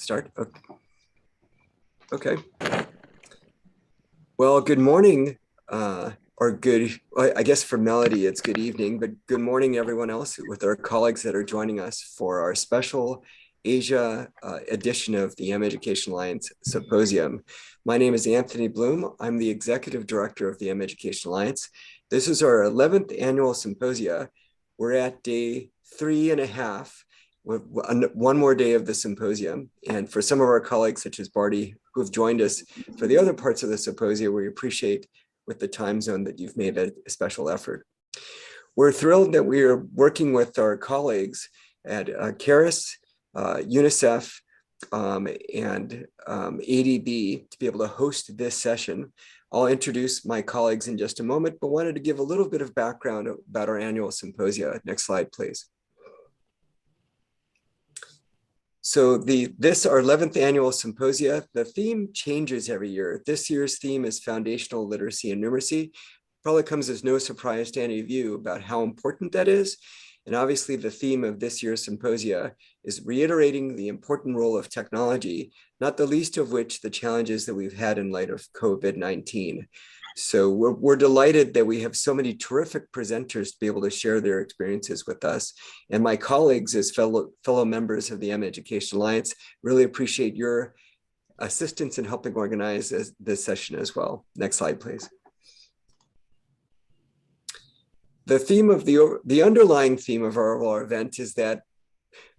Start? Okay. Well, good morning, or good, I guess for Melody, it's good evening, but good morning, everyone else with our colleagues that are joining us for our special Asia edition of the mEducation Alliance Symposium. My name is Anthony Bloome. I'm the Executive Director of the mEducation Alliance. This is our 11th annual symposia. We're at day 3.5. With one more day of the symposium. And for some of our colleagues, such as Bardie, who have joined us for the other parts of the symposium, we appreciate with the time zone that you've made a special effort. We're thrilled that we are working with our colleagues at KERIS, UNICEF, and ADB to be able to host this session. I'll introduce my colleagues in just a moment, but wanted to give a little bit of background about our annual symposia. Next slide, please. So this, our 11th annual symposia, the theme changes every year. This year's theme is foundational literacy and numeracy. Probably comes as no surprise to any of you about how important that is. And obviously the theme of this year's symposia is reiterating the important role of technology, not the least of which the challenges that we've had in light of COVID-19. So we're delighted that we have so many terrific presenters to be able to share their experiences with us. And my colleagues as fellow members of the mEducation Alliance really appreciate your assistance in helping organize this session as well. Next slide, please. The theme of the underlying theme of our event is that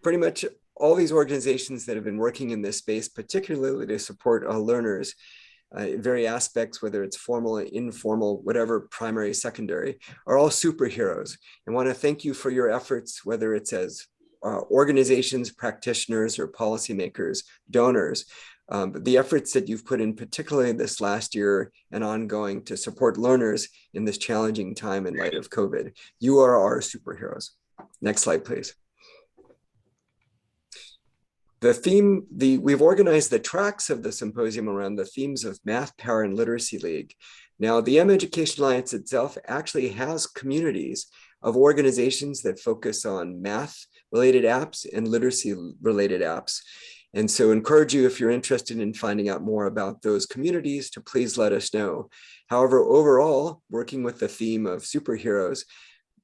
pretty much all these organizations that have been working in this space, particularly to support our learners, in various aspects, whether it's formal, informal, whatever, primary, secondary, are all superheroes. And want to thank you for your efforts, whether it's as organizations, practitioners, or policymakers, donors. The efforts that you've put in, particularly this last year and ongoing, to support learners in this challenging time in light of COVID. You are our superheroes. Next slide, please. The theme, we've organized the tracks of the symposium around the themes of Math, Power, and Literacy League. Now, the mEducation Alliance itself actually has communities of organizations that focus on math-related apps and literacy-related apps. And so encourage you, if you're interested in finding out more about those communities, to please let us know. However, overall, working with the theme of superheroes,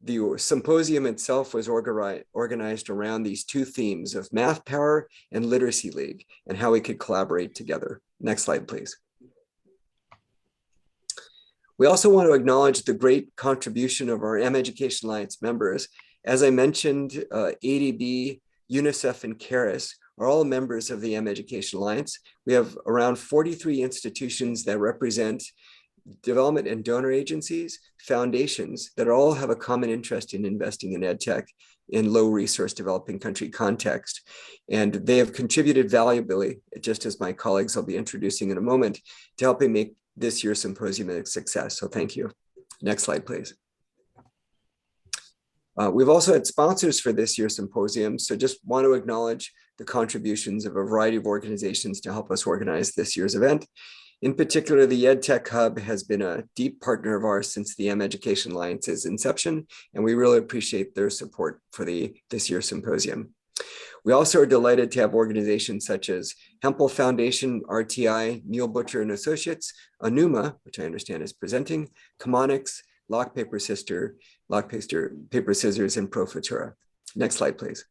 the symposium itself was organized around these two themes of Math Power and Literacy League and how we could collaborate together. Next slide, please. We also want to acknowledge the great contribution of our mEducation Alliance members. As I mentioned, ADB, UNICEF, and KERIS are all members of the mEducation Alliance. We have around 43 institutions that represent development and donor agencies, foundations that all have a common interest in investing in EdTech in low resource developing country context. And they have contributed valuably, just as my colleagues I'll be introducing in a moment, to helping make this year's symposium a success. So thank you. Next slide, please. We've also had sponsors for this year's symposium, so just want to acknowledge the contributions of a variety of organizations to help us organize this year's event. In particular, the EdTech Hub has been a deep partner of ours since the mEducation Alliance's inception, and we really appreciate their support for this year's symposium. We also are delighted to have organizations such as Hempel Foundation, RTI, Neil Butcher and Associates, Enuma, which I understand is presenting, Chemonics, Lock Paper Scissors, and Pro Futura. Next slide, please.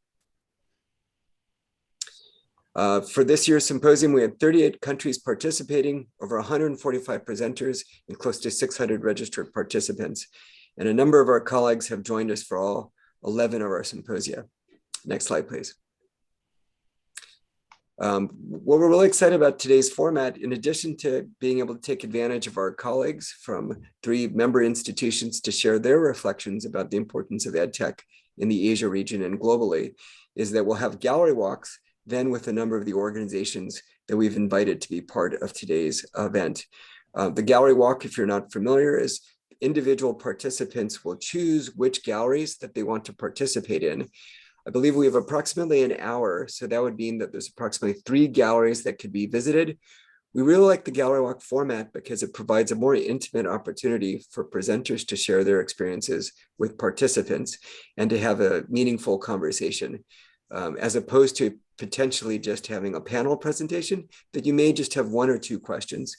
For this year's symposium, we had 38 countries participating, over 145 presenters, and close to 600 registered participants. And a number of our colleagues have joined us for all 11 of our symposia. Next slide, please. What we're really excited about today's format, in addition to being able to take advantage of our colleagues from 3 member institutions to share their reflections about the importance of EdTech in the Asia region and globally, is that we'll have gallery walks then with a number of the organizations that we've invited to be part of today's event. The gallery walk, if you're not familiar, is individual participants will choose which galleries that they want to participate in. I believe we have approximately an hour, so that would mean that there's approximately 3 galleries that could be visited. We really like the gallery walk format because it provides a more intimate opportunity for presenters to share their experiences with participants and to have a meaningful conversation, as opposed to potentially just having a panel presentation, that you may just have one or two questions.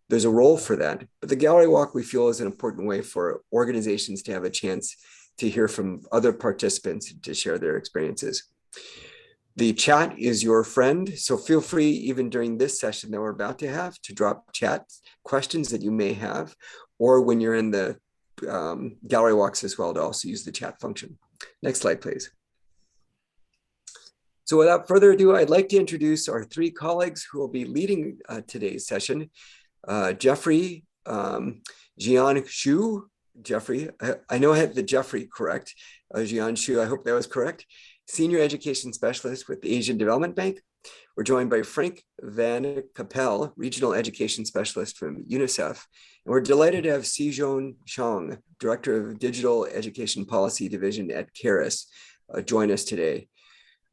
There's a role for that. But the gallery walk, we feel, is an important way for organizations to have a chance to hear from other participants to share their experiences. The chat is your friend, so feel free, even during this session that we're about to have, to drop chat questions that you may have, or when you're in the gallery walks as well, to also use the chat function. Next slide, please. So without further ado, I'd like to introduce our three colleagues who will be leading today's session. Jeffrey, Jian Xu. Jeffrey, I know I had the Jeffrey correct. Jian Xu, I hope that was correct. Senior Education Specialist with the Asian Development Bank. We're joined by Frank van Cappelle, Regional Education Specialist from UNICEF. And we're delighted to have Seejoon Chang, Director of Digital Education Policy Division at KERIS, join us today.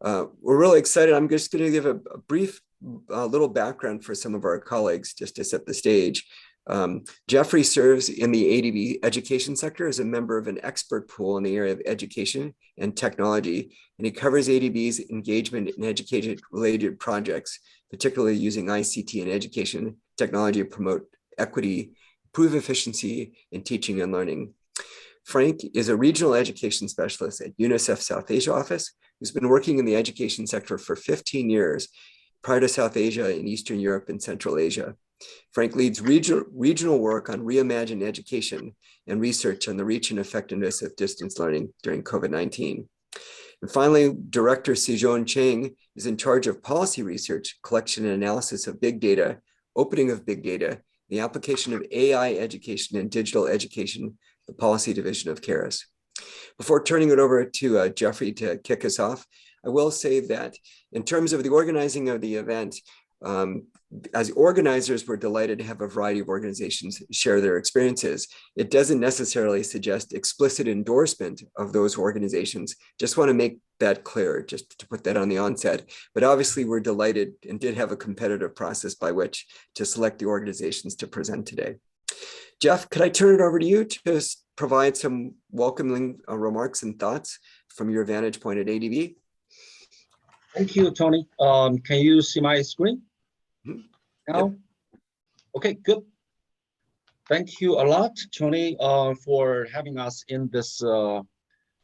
We're really excited. I'm just going to give a brief little background for some of our colleagues just to set the stage. Jeffrey serves in the ADB education sector as a member of an expert pool in the area of education and technology, and he covers ADB's engagement in education-related projects, particularly using ICT and education technology to promote equity, improve efficiency in teaching and learning. Frank is a regional education specialist at UNICEF South Asia office, who's been working in the education sector for 15 years, prior to South Asia in Eastern Europe and Central Asia. Frank leads regional work on Reimagine Education and research on the reach and effectiveness of distance learning during COVID-19. And finally, Director Seejoon Chang is in charge of policy research, collection and analysis of big data, opening of big data, the application of AI education and digital education, the policy division of KERIS. Before turning it over to Jeffrey to kick us off, I will say that in terms of the organizing of the event, as organizers, we're delighted to have a variety of organizations share their experiences. It doesn't necessarily suggest explicit endorsement of those organizations. Just want to make that clear, just to put that on the onset. But obviously, we're delighted and did have a competitive process by which to select the organizations to present today. Jeff, could I turn it over to you to provide some welcoming remarks and thoughts from your vantage point at ADB? Thank you, Tony. Can you see my screen now? Yep. Okay, good. Thank you a lot, Tony, for having us in this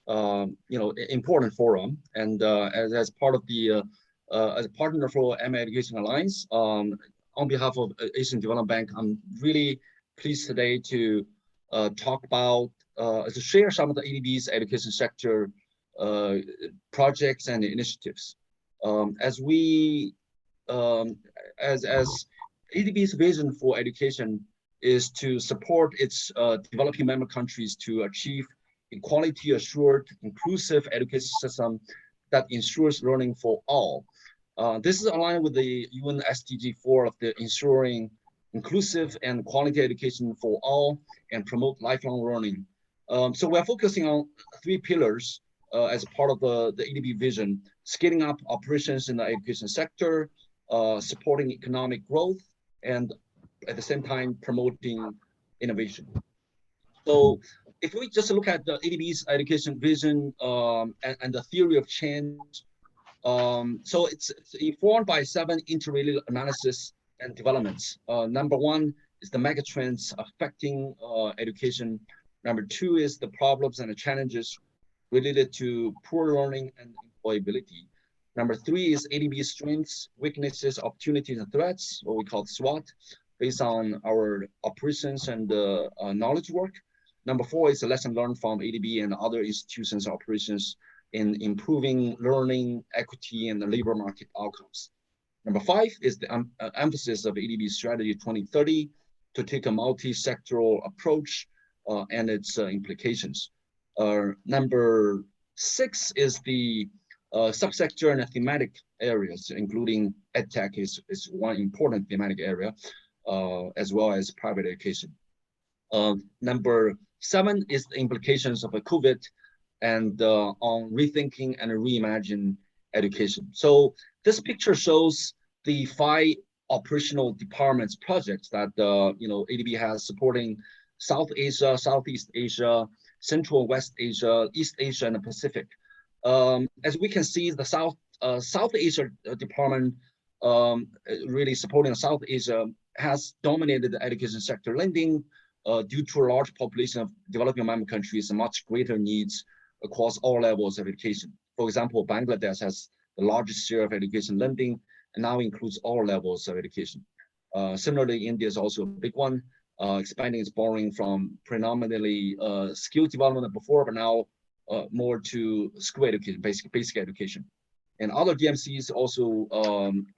important forum. And as part of the as a partner for mEducation Alliance, on behalf of Asian Development Bank, I'm really pleased today to talk about to share some of the ADB's education sector projects and initiatives. As ADB's vision for education is to support its developing member countries to achieve equality assured, inclusive education system that ensures learning for all. This is aligned with the UN SDG 4 of the ensuring inclusive and quality education for all and promote lifelong learning. So we're focusing on three pillars as part of the ADB vision: scaling up operations in the education sector, supporting economic growth, and at the same time promoting innovation. So if we just look at the ADB's education vision and the theory of change, so it's informed by 7 interrelated analysis and developments. Number 1 is the megatrends affecting education. Number 2 is the problems and the challenges related to poor learning and employability. Number 3 is ADB's strengths, weaknesses, opportunities, and threats, what we call SWOT, based on our operations and knowledge work. Number 4 is a lesson learned from ADB and other institutions' operations in improving learning, equity, and the labor market outcomes. Number 5 is the emphasis of ADB's strategy 2030 to take a multi-sectoral approach and its implications. Number 6 is the subsector and thematic areas, including EdTech is one important thematic area, as well as private education. Number 7 is the implications of COVID and on rethinking and reimagine education. So this picture shows the 5 operational departments projects that ADB has supporting South Asia, Southeast Asia, Central and West Asia, East Asia, and the Pacific. As we can see, the South South Asia department, really supporting South Asia, has dominated the education sector lending due to a large population of developing member countries and much greater needs across all levels of education. For example, Bangladesh has the largest share of education lending and now includes all levels of education. Similarly, India is also a big one, expanding its borrowing from predominantly skill development before, but now more to school education, basic education. And other DMCs also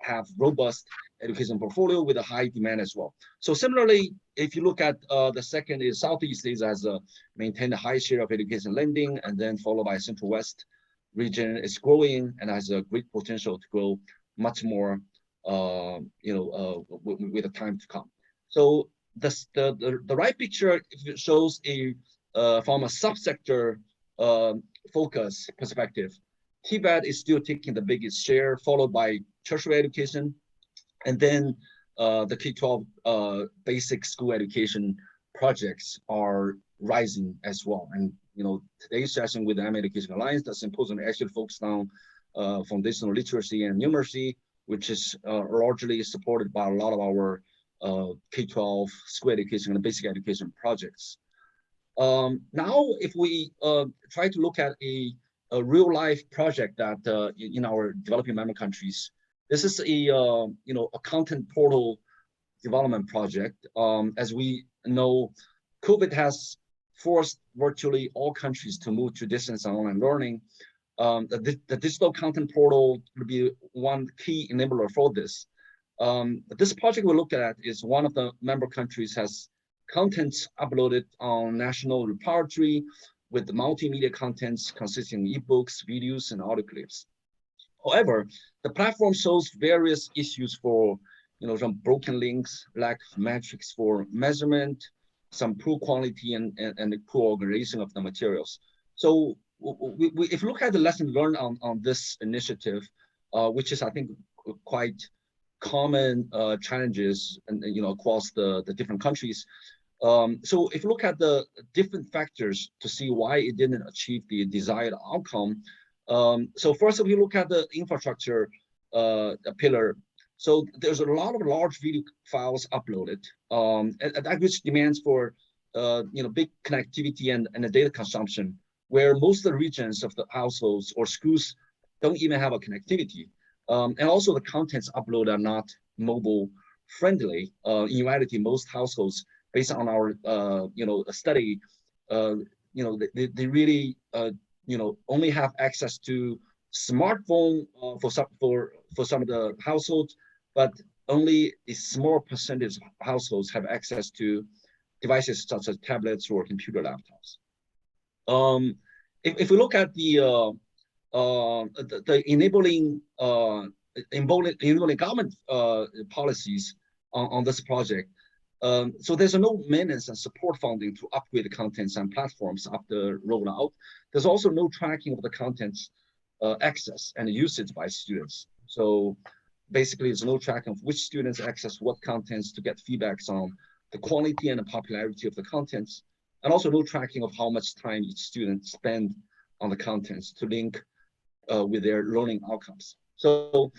have robust education portfolio with a high demand as well. So similarly, if you look at the second is Southeast Asia has maintained a high share of education lending, and then followed by Central West region is growing and has a great potential to grow much more, with the time to come. So the right picture shows from a subsector focus perspective. Tibet is still taking the biggest share, followed by tertiary education, and then the K-12 basic school education projects are rising as well. And today's session with the mEducation Alliance, the symposium actually focused on foundational literacy and numeracy, which is largely supported by a lot of our K-12 school education and basic education projects. Now, if we try to look at a real life project that in our developing member countries, this is a content portal development project. As we know, COVID has forced virtually all countries to move to distance and online learning. The digital content portal will be one key enabler for this. This project we look at is one of the member countries has contents uploaded on national repository with the multimedia contents consisting of ebooks, videos, and audio clips. However, the platform shows various issues for, some broken links, lack of metrics for measurement, some poor quality and the poor organization of the materials. So if you look at the lesson learned on this initiative, which is, I think, quite common challenges and across the different countries. So if you look at the different factors to see why it didn't achieve the desired outcome. So first, if you look at the infrastructure pillar, so there's a lot of large video files uploaded, and that which demands for big connectivity and the data consumption, where most of the regions of the households or schools don't even have a connectivity. And also the contents uploaded are not mobile friendly. In reality, most households, based on our study, they really only have access to smartphone for some of the households, but only a small percentage of households have access to devices such as tablets or computer laptops. If we look at the enabling government policies on this project, so there's no maintenance and support funding to upgrade the contents and platforms after rollout. There's also no tracking of the contents access and usage by students. So basically, there's no tracking of which students access what contents to get feedbacks on the quality and the popularity of the contents, and also no tracking of how much time each student spend on the contents to link with their learning outcomes. So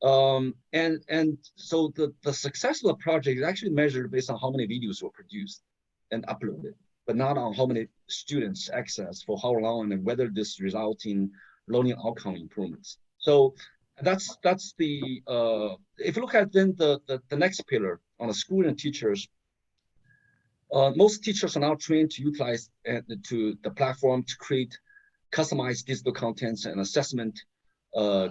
so the success of the project is actually measured based on how many videos were produced and uploaded, but not on how many students access for how long and whether this results in learning outcome improvements. So that's the if you look at then the next pillar on the school and teachers. Most teachers are now trained to utilize the platform to create customized digital contents and assessment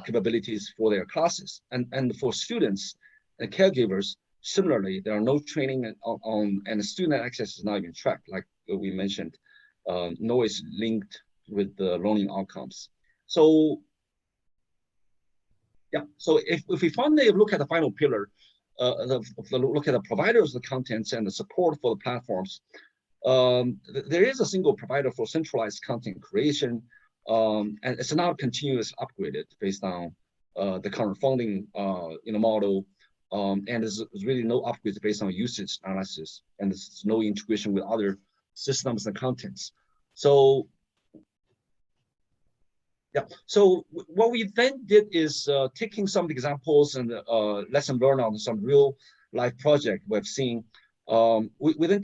capabilities for their classes. And for students and caregivers, similarly, there are no training on and the student access is not even tracked, like we mentioned, nor is linked with the learning outcomes. So, yeah, so if we finally look at the final pillar, look at the providers of the contents and the support for the platforms, there is a single provider for centralized content creation, and it's not continuous upgraded based on the current funding model, and there's really no upgrades based on usage analysis, and there's no integration with other systems and contents. So Yeah. So what we then did is taking some examples and lesson learned on some real life project we've seen. We then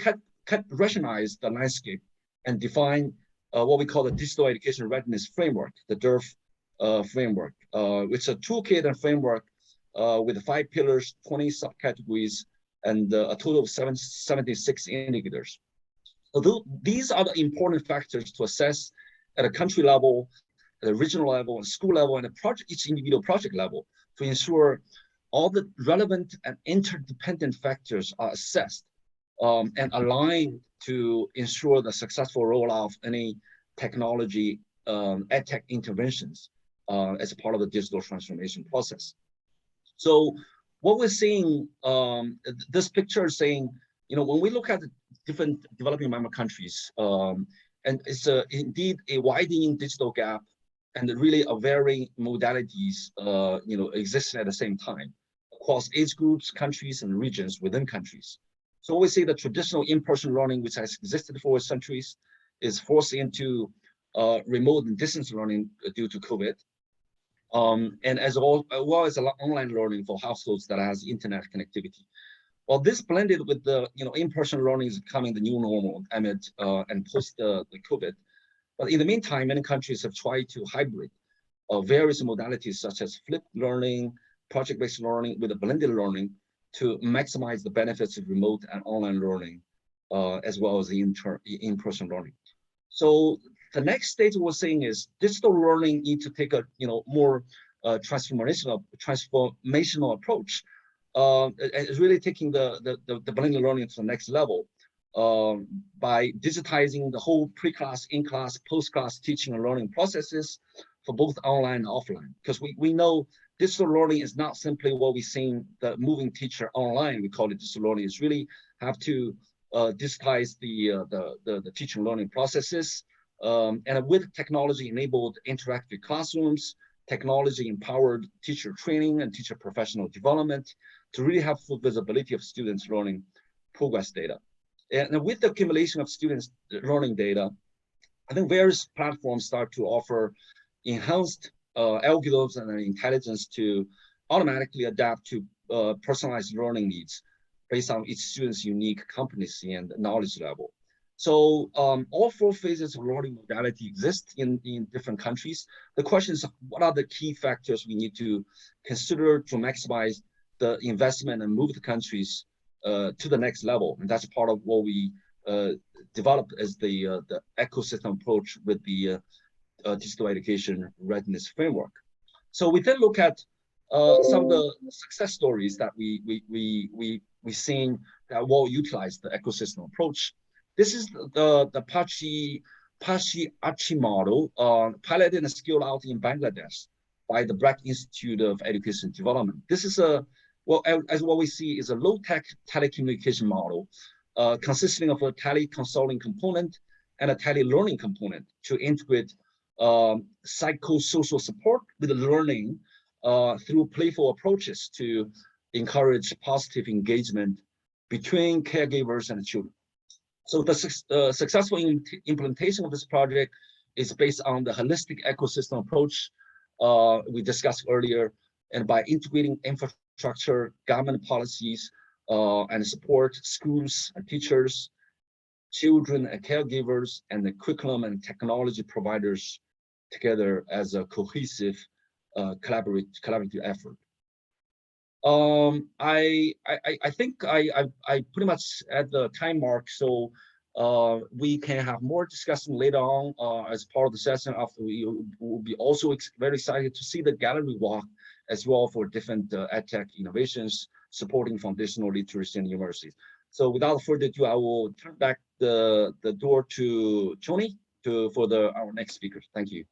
rationalize the landscape and define what we call the digital education readiness framework, the DERF framework, which is a toolkit and framework with 5 pillars, 20 subcategories, and a total of 76 indicators. So these are the important factors to assess at a country level, at the regional level, and school level, and each individual project level to ensure all the relevant and interdependent factors are assessed and aligned to ensure the successful rollout of any technology edtech interventions as a part of the digital transformation process. So what we're seeing, this picture is saying, when we look at the different developing member countries, and it's indeed a widening digital gap, and really a varying modalities, existing at the same time across age groups, countries, and regions within countries. So we see the traditional in-person learning, which has existed for centuries, is forced into remote and distance learning due to COVID. And as well as online learning for households that has internet connectivity. Well, this blended with the in-person learning is becoming the new normal amid and post the COVID. But in the meantime, many countries have tried to hybrid various modalities such as flipped learning, project-based learning with a blended learning to maximize the benefits of remote and online learning, as well as the in-person learning. So the next stage we're saying is digital learning need to take a more transformational approach. It's really taking the blended learning to the next level by digitizing the whole pre-class, in-class, post-class teaching and learning processes for both online and offline. Because we know digital learning is not simply what we see the moving teacher online. We call it digital learning. It's really have to digitize the teaching and learning processes, and with technology-enabled interactive classrooms, technology-empowered teacher training and teacher professional development to really have full visibility of students' learning progress data. And with the accumulation of students' learning data, I think various platforms start to offer enhanced algorithms and intelligence to automatically adapt to personalized learning needs based on each student's unique competency and knowledge level. So all 4 phases of learning modality exist in different countries. The question is, what are the key factors we need to consider to maximize the investment and move the countries to the next level? And that's part of what we developed as the ecosystem approach with the digital education readiness framework. So we then look at some of the success stories that we seen that will utilize the ecosystem approach. This is the Pachi model piloted and scaled out in Bangladesh by the Black Institute of Education Development. This is as what we see is a low-tech telecommunication model consisting of a tele-consulting component and a tele-learning component to integrate psychosocial support with learning through playful approaches to encourage positive engagement between caregivers and children. So the successful implementation of this project is based on the holistic ecosystem approach we discussed earlier, and by integrating infrastructure, government policies, and support schools and teachers, children and caregivers, and the curriculum and technology providers together as a cohesive collaborative effort. I think I pretty much at the time mark, so we can have more discussion later on as part of the session. After we will be also very excited to see the gallery walk as well for different edtech innovations supporting foundational literacy and universities. So without further ado, I will turn back the door to Tony for our next speaker. Thank you.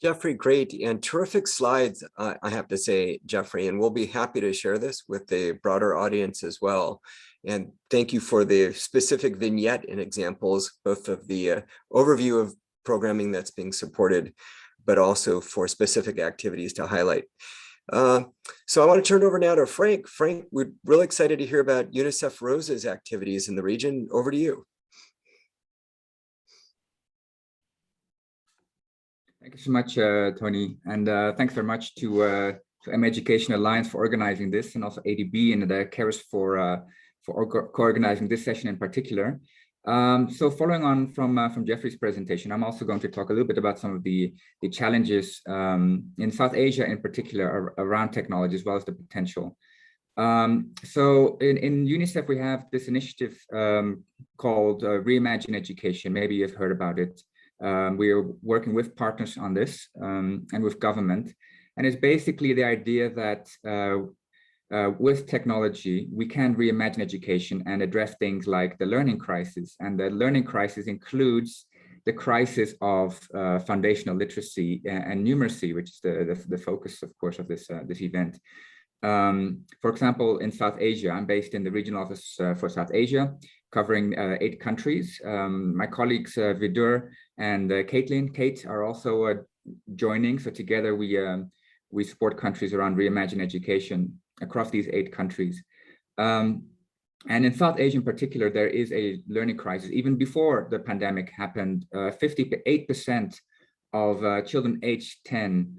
Jeffrey, great and terrific slides, I have to say, Jeffrey, and we'll be happy to share this with the broader audience as well. And thank you for the specific vignette and examples, both of the overview of programming that's being supported, but also for specific activities to highlight. So I want to turn it over now to Frank. Frank, we're really excited to hear about UNICEF Rose's activities in the region. Over to you. Thank you so much, Tony, and thanks very much to mEducation Alliance for organizing this, and also ADB and the KERIS for co-organizing this session in particular. So following on from Jeffrey's presentation, I'm also going to talk a little bit about some of the challenges in South Asia in particular around technology, as well as the potential. So in UNICEF, we have this initiative called Reimagine Education. Maybe you've heard about it. We are working with partners on this and with government. And it's basically the idea that with technology, we can reimagine education and address things like the learning crisis. And the learning crisis includes the crisis of foundational literacy and numeracy, which is the focus, of course, of this event. For example, in South Asia, I'm based in the regional office for South Asia, covering 8 countries. My colleagues Vidur and Kate are also joining. So together we support countries around Reimagine Education across these 8 countries. And in South Asia in particular, there is a learning crisis. Even before the pandemic happened, 58% of children aged 10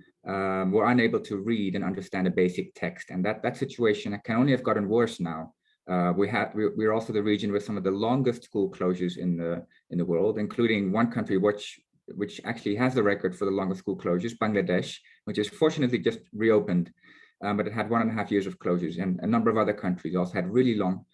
were unable to read and understand a basic text. And that situation can only have gotten worse now. We're also the region with some of the longest school closures in the world, including one country which actually has the record for the longest school closures, Bangladesh, which is fortunately just reopened, but it had 1.5 years of closures, and a number of other countries also had really long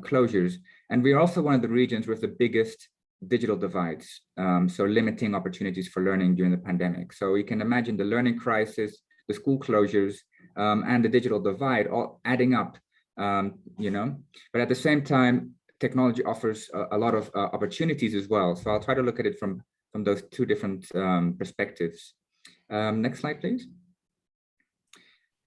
closures. And we're also one of the regions with the biggest digital divides, so limiting opportunities for learning during the pandemic. So you can imagine the learning crisis, the school closures, and the digital divide all adding up. But at the same time, technology offers a lot of opportunities as well. So I'll try to look at it from those 2 different perspectives. Next slide, please.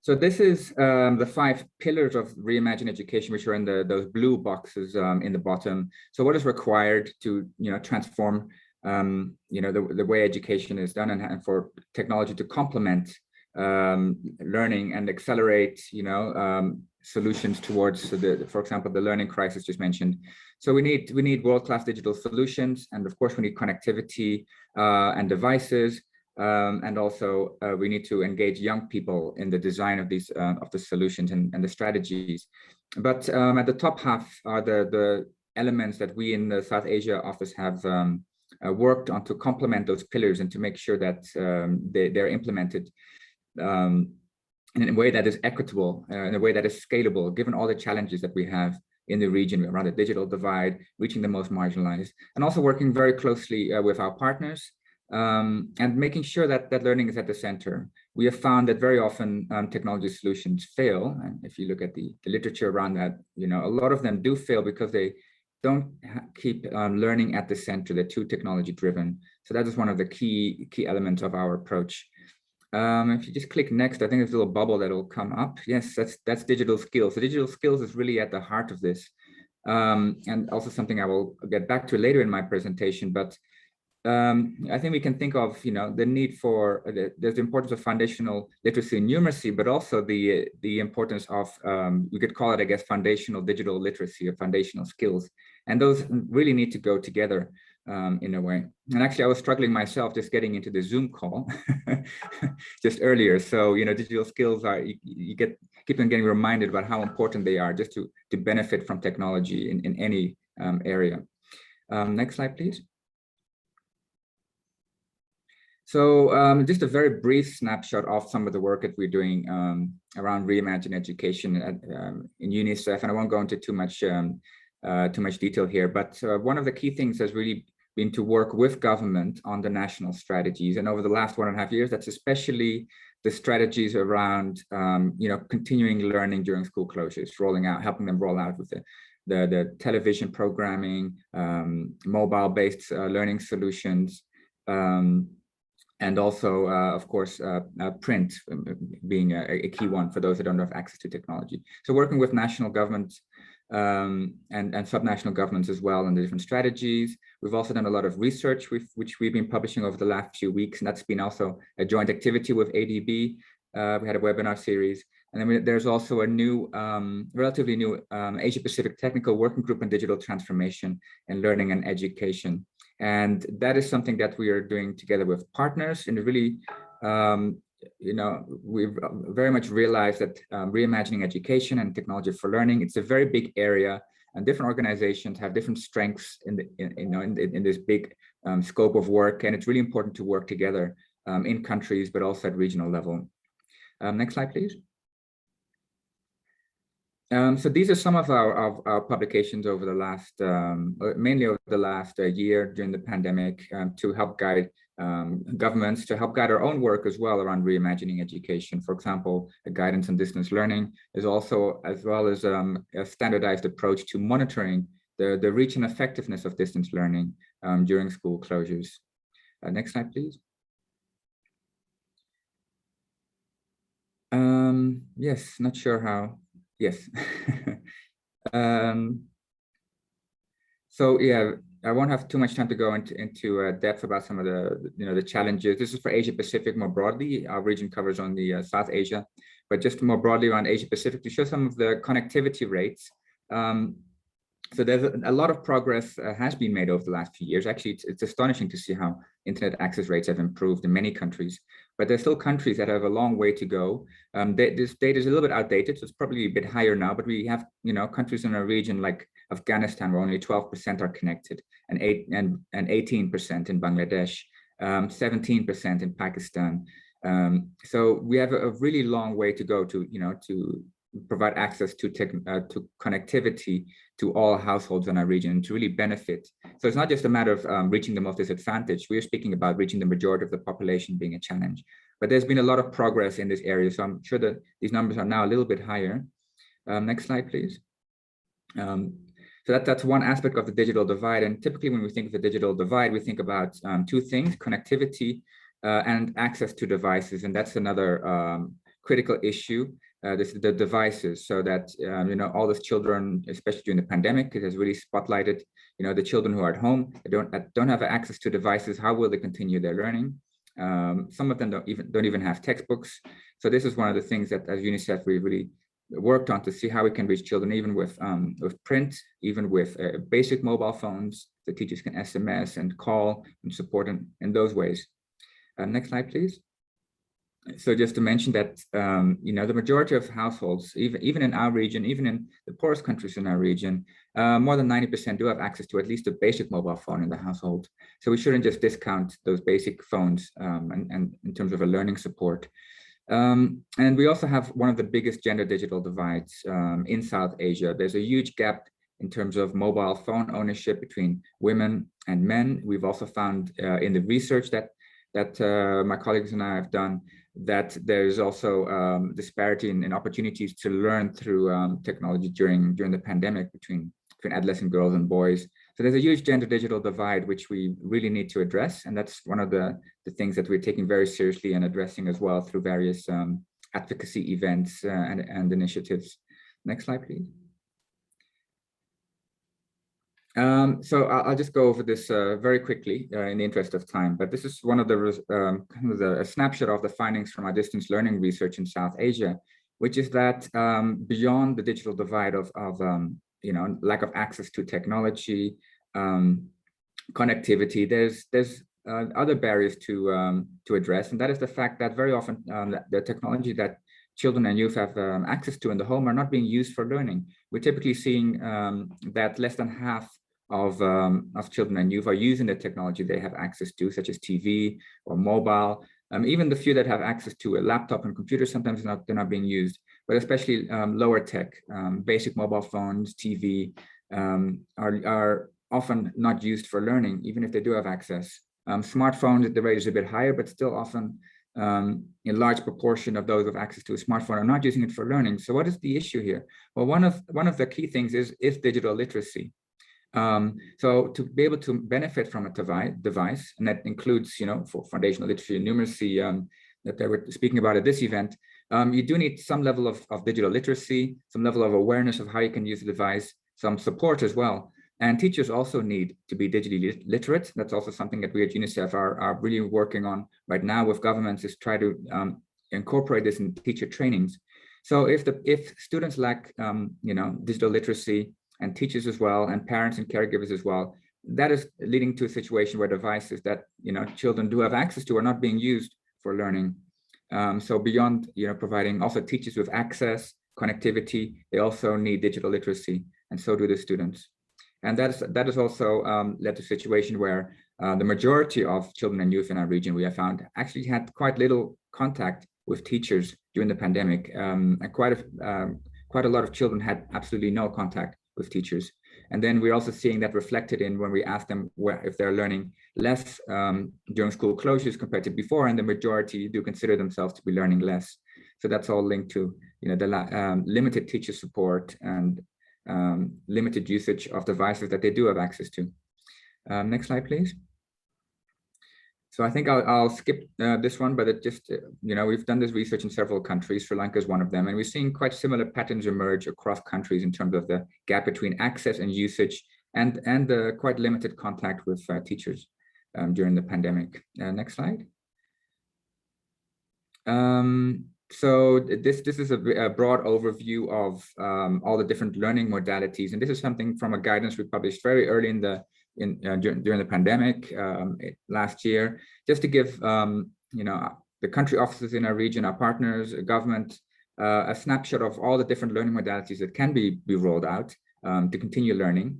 So this is the 5 pillars of Reimagine Education, which are in those blue boxes in the bottom. So what is required to transform the way education is done, and for technology to complement learning and accelerate solutions towards for example, the learning crisis just mentioned. So we need world-class digital solutions, and of course we need connectivity and devices, and also we need to engage young people in the design of these of the solutions and the strategies. But at the top half are the elements that we in the South Asia office have worked on to complement those pillars and to make sure that they're implemented in a way that is equitable, in a way that is scalable, given all the challenges that we have in the region around the digital divide, reaching the most marginalized, and also working very closely with our partners and making sure that learning is at the center. We have found that very often technology solutions fail. And if you look at the literature around that, a lot of them do fail because they don't keep learning at the center. They're too technology driven. So that is one of the key elements of our approach. If you just click next, I think there's a little bubble that will come up. Yes, that's digital skills. So digital skills is really at the heart of this, and also something I will get back to later in my presentation. But I think we can think of the need for there's the importance of foundational literacy and numeracy, but also the importance of we could call it, I guess, foundational digital literacy or foundational skills, and those really need to go together. In a way. And actually, I was struggling myself just getting into the Zoom call just earlier. So, digital skills are, you keep on getting reminded about how important they are just to benefit from technology in any area. Next slide, please. So just a very brief snapshot of some of the work that we're doing around Reimagine Education in UNICEF. And I won't go into too much detail here, but one of the key things has really been to work with government on the national strategies. And over the last 1.5 years, that's especially the strategies around, continuing learning during school closures, helping them roll out with the television programming, mobile-based learning solutions, and also, of course, print being a key one for those that don't have access to technology. So working with national governments and subnational governments as well on the different strategies. We've also done a lot of research which we've been publishing over the last few weeks, and that's been also a joint activity with ADB. We had a webinar series. And then there's also a new, relatively new Asia Pacific Technical Working Group on Digital Transformation in Learning and Education. And that is something that we are doing together with partners. And really, we've very much realized that reimagining education and technology for learning, it's a very big area, and different organizations have different strengths in this big scope of work. And it's really important to work together in countries, but also at regional level. Next slide, please. So these are some of our publications over the last, mainly over the last year during the pandemic, to help guide governments, to help guide our own work as well around reimagining education. For example, a guidance on distance learning is also, as well as a standardized approach to monitoring the reach and effectiveness of distance learning during school closures. Next slide, please. Yes, not sure how. Yes. So yeah, I won't have too much time to go into depth about some of the challenges. This is for Asia Pacific more broadly. Our region covers only South Asia, but just more broadly around Asia Pacific to show some of the connectivity rates. So there's a lot of progress has been made over the last few years. Actually, it's astonishing to see how internet access rates have improved in many countries, but there's still countries that have a long way to go. This data is a little bit outdated, so it's probably a bit higher now, but we have countries in our region like Afghanistan where only 12% are connected, and 18% in Bangladesh, 17% in Pakistan. So we have a really long way to go to provide access to connectivity to all households in our region to really benefit. So it's not just a matter of reaching the most disadvantaged. We're speaking about reaching the majority of the population being a challenge. But there's been a lot of progress in this area. So I'm sure that these numbers are now a little bit higher. Next slide, please. So that's one aspect of the digital divide. And typically when we think of the digital divide, we think about two things: connectivity and access to devices. And that's another critical issue. This is the devices, so that all these children, especially during the pandemic, it has really spotlighted the children who are at home. They don't have access to devices. How will they continue their learning? Some of them don't even have textbooks. So this is one of the things that as UNICEF we really worked on to see how we can reach children even with print, even with basic mobile phones. The teachers can SMS and call and support in those ways. Next slide, please. So just to mention that, the majority of households, even in our region, even in the poorest countries in our region, more than 90% do have access to at least a basic mobile phone in the household. So we shouldn't just discount those basic phones and in terms of a learning support. And we also have one of the biggest gender digital divides in South Asia. There's a huge gap in terms of mobile phone ownership between women and men. We've also found in the research that my colleagues and I have done that there's also disparity in opportunities to learn through technology during the pandemic between adolescent girls and boys. So there's a huge gender digital divide, which we really need to address. And that's one of the things that we're taking very seriously and addressing as well through various advocacy events and initiatives. Next slide, please. So I'll just go over this very quickly in the interest of time, but this is one of a snapshot of the findings from our distance learning research in South Asia, which is that beyond the digital divide of lack of access to technology, connectivity, there's other barriers to address, and that is the fact that very often the technology that children and youth have access to in the home are not being used for learning. We're typically seeing that less than half of children and youth are using the technology they have access to, such as TV or mobile. Even the few that have access to a laptop and computer, sometimes they're not being used, but especially lower tech, basic mobile phones, TV are often not used for learning, even if they do have access. Smartphones, the rate is a bit higher, but still often a large proportion of those with access to a smartphone are not using it for learning. So what is the issue here? Well, one of the key things is digital literacy. So to be able to benefit from a device, and that includes, for foundational literacy and numeracy that they were speaking about at this event, you do need some level of digital literacy, some level of awareness of how you can use the device, some support as well. And teachers also need to be digitally literate. That's also something that we at UNICEF are really working on right now with governments, is try to incorporate this in teacher trainings. So if students lack, digital literacy, and teachers as well, and parents and caregivers as well, that is leading to a situation where devices that children do have access to are not being used for learning. So beyond providing also teachers with access, connectivity, they also need digital literacy, and so do the students. And that is also led to a situation where the majority of children and youth in our region, we have found, actually had quite little contact with teachers during the pandemic. And quite a lot of children had absolutely no contact with teachers. And then we're also seeing that reflected in when we ask them if they're learning less during school closures compared to before, and the majority do consider themselves to be learning less. So that's all linked to the limited teacher support and limited usage of devices that they do have access to. Next slide, please. So I think I'll skip this one, but it just, we've done this research in several countries. Sri Lanka is one of them, and we're seeing quite similar patterns emerge across countries in terms of the gap between access and usage and the quite limited contact with teachers during the pandemic. Next slide. So this is a broad overview of all the different learning modalities, and this is something from a guidance we published very early in during the pandemic last year, just to give the country offices in our region, our partners, government, a snapshot of all the different learning modalities that can be rolled out to continue learning.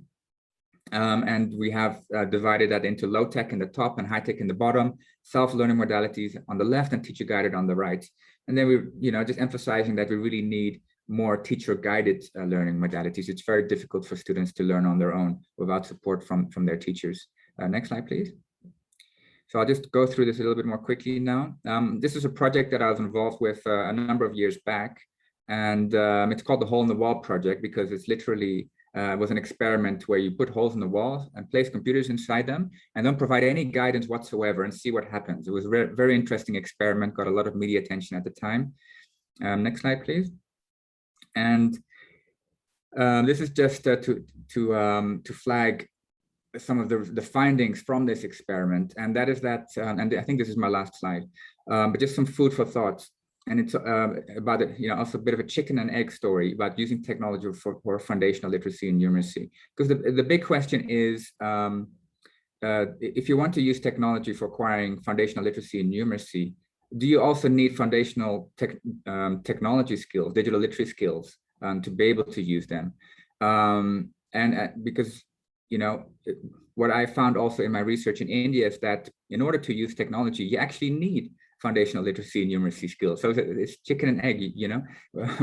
And we have divided that into low tech in the top and high tech in the bottom, self-learning modalities on the left and teacher guided on the right. And then we, just emphasizing that we really need more teacher guided learning modalities. It's very difficult for students to learn on their own without support from their teachers. Next slide, please. So I'll just go through this a little bit more quickly now. This is a project that I was involved with a number of years back. And it's called the Hole in the Wall project because it's literally was an experiment where you put holes in the wall and place computers inside them and don't provide any guidance whatsoever and see what happens. It was a very interesting experiment, got a lot of media attention at the time. Next slide, please. And this is just to flag some of the findings from this experiment, and that is that, and I think this is my last slide, but just some food for thought. And it's about also a bit of a chicken and egg story about using technology for foundational literacy and numeracy. Because the big question is, if you want to use technology for acquiring foundational literacy and numeracy, do you also need foundational technology skills, digital literacy skills, to be able to use them? Because what I found also in my research in India is that in order to use technology, you actually need foundational literacy and numeracy skills. So it's chicken and egg,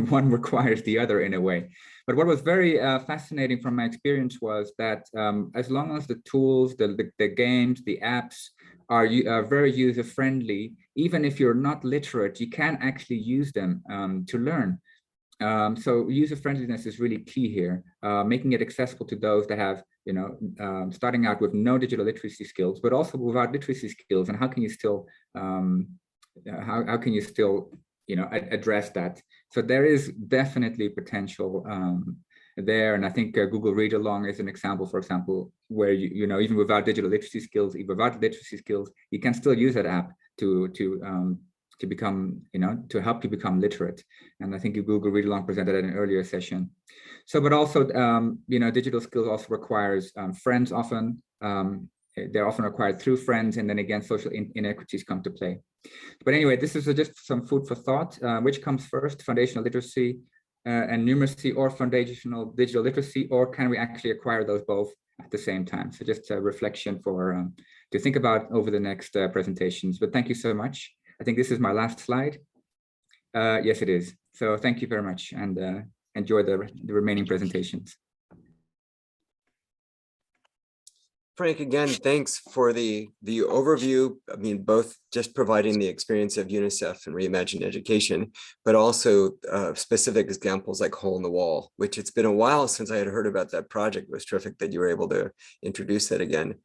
one requires the other in a way. But what was very fascinating from my experience was that as long as the tools, the games, the apps are very user-friendly, even if you're not literate, you can actually use them to learn. So user-friendliness is really key here, making it accessible to those that have, starting out with no digital literacy skills, but also without literacy skills. And how can you still how can you still address that? So there is definitely potential there, and I think Google Read Along is an example, for example, where even without digital literacy skills, even without literacy skills, you can still use that app to become, to help you become literate. And I think Google Read Along presented at an earlier session. So, but also, digital skills also requires friends often. They're often acquired through friends, and then again, social inequities come to play. But anyway, this is just some food for thought. Which comes first, foundational literacy and numeracy, or foundational digital literacy, or can we actually acquire those both at the same time? So just a reflection for to think about over the next presentations. But thank you so much. I think this is my last slide. Yes, it is. So thank you very much, and enjoy the remaining presentations. Frank, again, thanks for the overview. I mean, both just providing the experience of UNICEF and Reimagine Education, but also specific examples like Hole in the Wall, which it's been a while since I had heard about that project. It was terrific that you were able to introduce that again.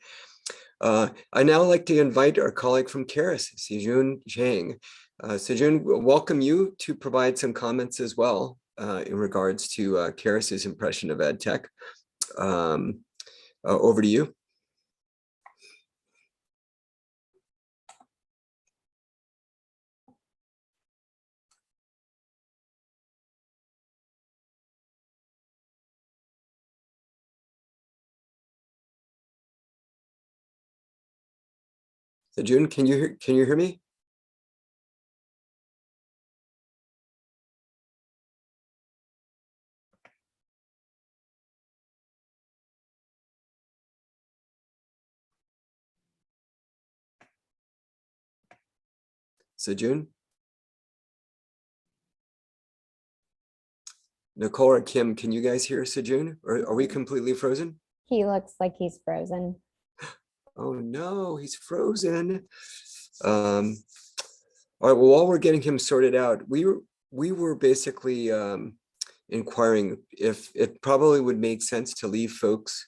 I now like to invite our colleague from KERIS, Seejoon Chang. Seejoon, we'll welcome you to provide some comments as well in regards to KERIS's impression of EdTech. Over to you. Seejoon, can you hear me? Seejoon? Nicole or Kim, can you guys hear Seejoon? Or are we completely frozen? He looks like he's frozen. Oh no, he's frozen. All right, well, while we're getting him sorted out, we were basically inquiring if it probably would make sense to leave folks,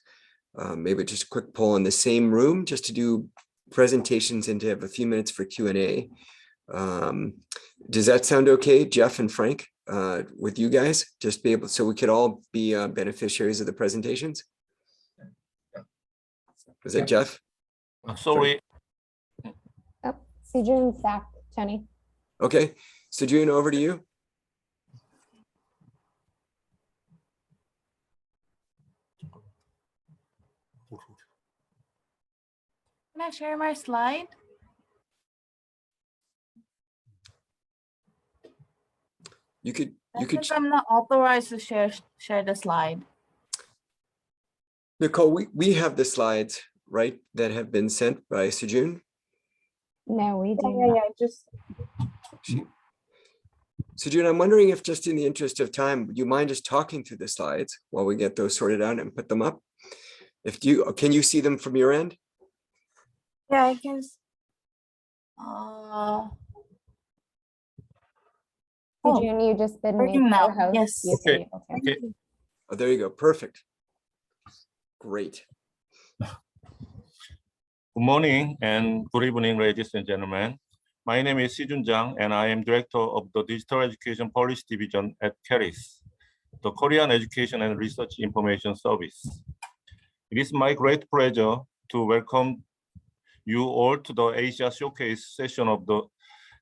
maybe just a quick poll in the same room, just to do presentations and to have a few minutes for Q&A. Does that sound okay, Jeff and Frank, with you guys? Just be able, so we could all be beneficiaries of the presentations? Was that Jeff? Sorry. Oh, Seejoon's back, Tony. Okay, Seejoon, over to you. Can I share my slide? You could I'm not authorized to share the slide. Nicole, we have the slides, right, that have been sent by Seejoon. No, we do. Yeah, just Seejoon, I'm wondering if, just in the interest of time, would you mind just talking through the slides while we get those sorted out and put them up? Can you see them from your end? yeah, I can. Seejoon, you just been made working now. co-host. Yes. You should be Okay. able to. Okay. Oh, there you go. Perfect. Great. Good morning and good evening, ladies and gentlemen. My name is Seejoon Chang, and I am Director of the Digital Education Policy Division at KERIS, the Korean Education and Research Information Service. It is my great pleasure to welcome you all to the Asia Showcase session of the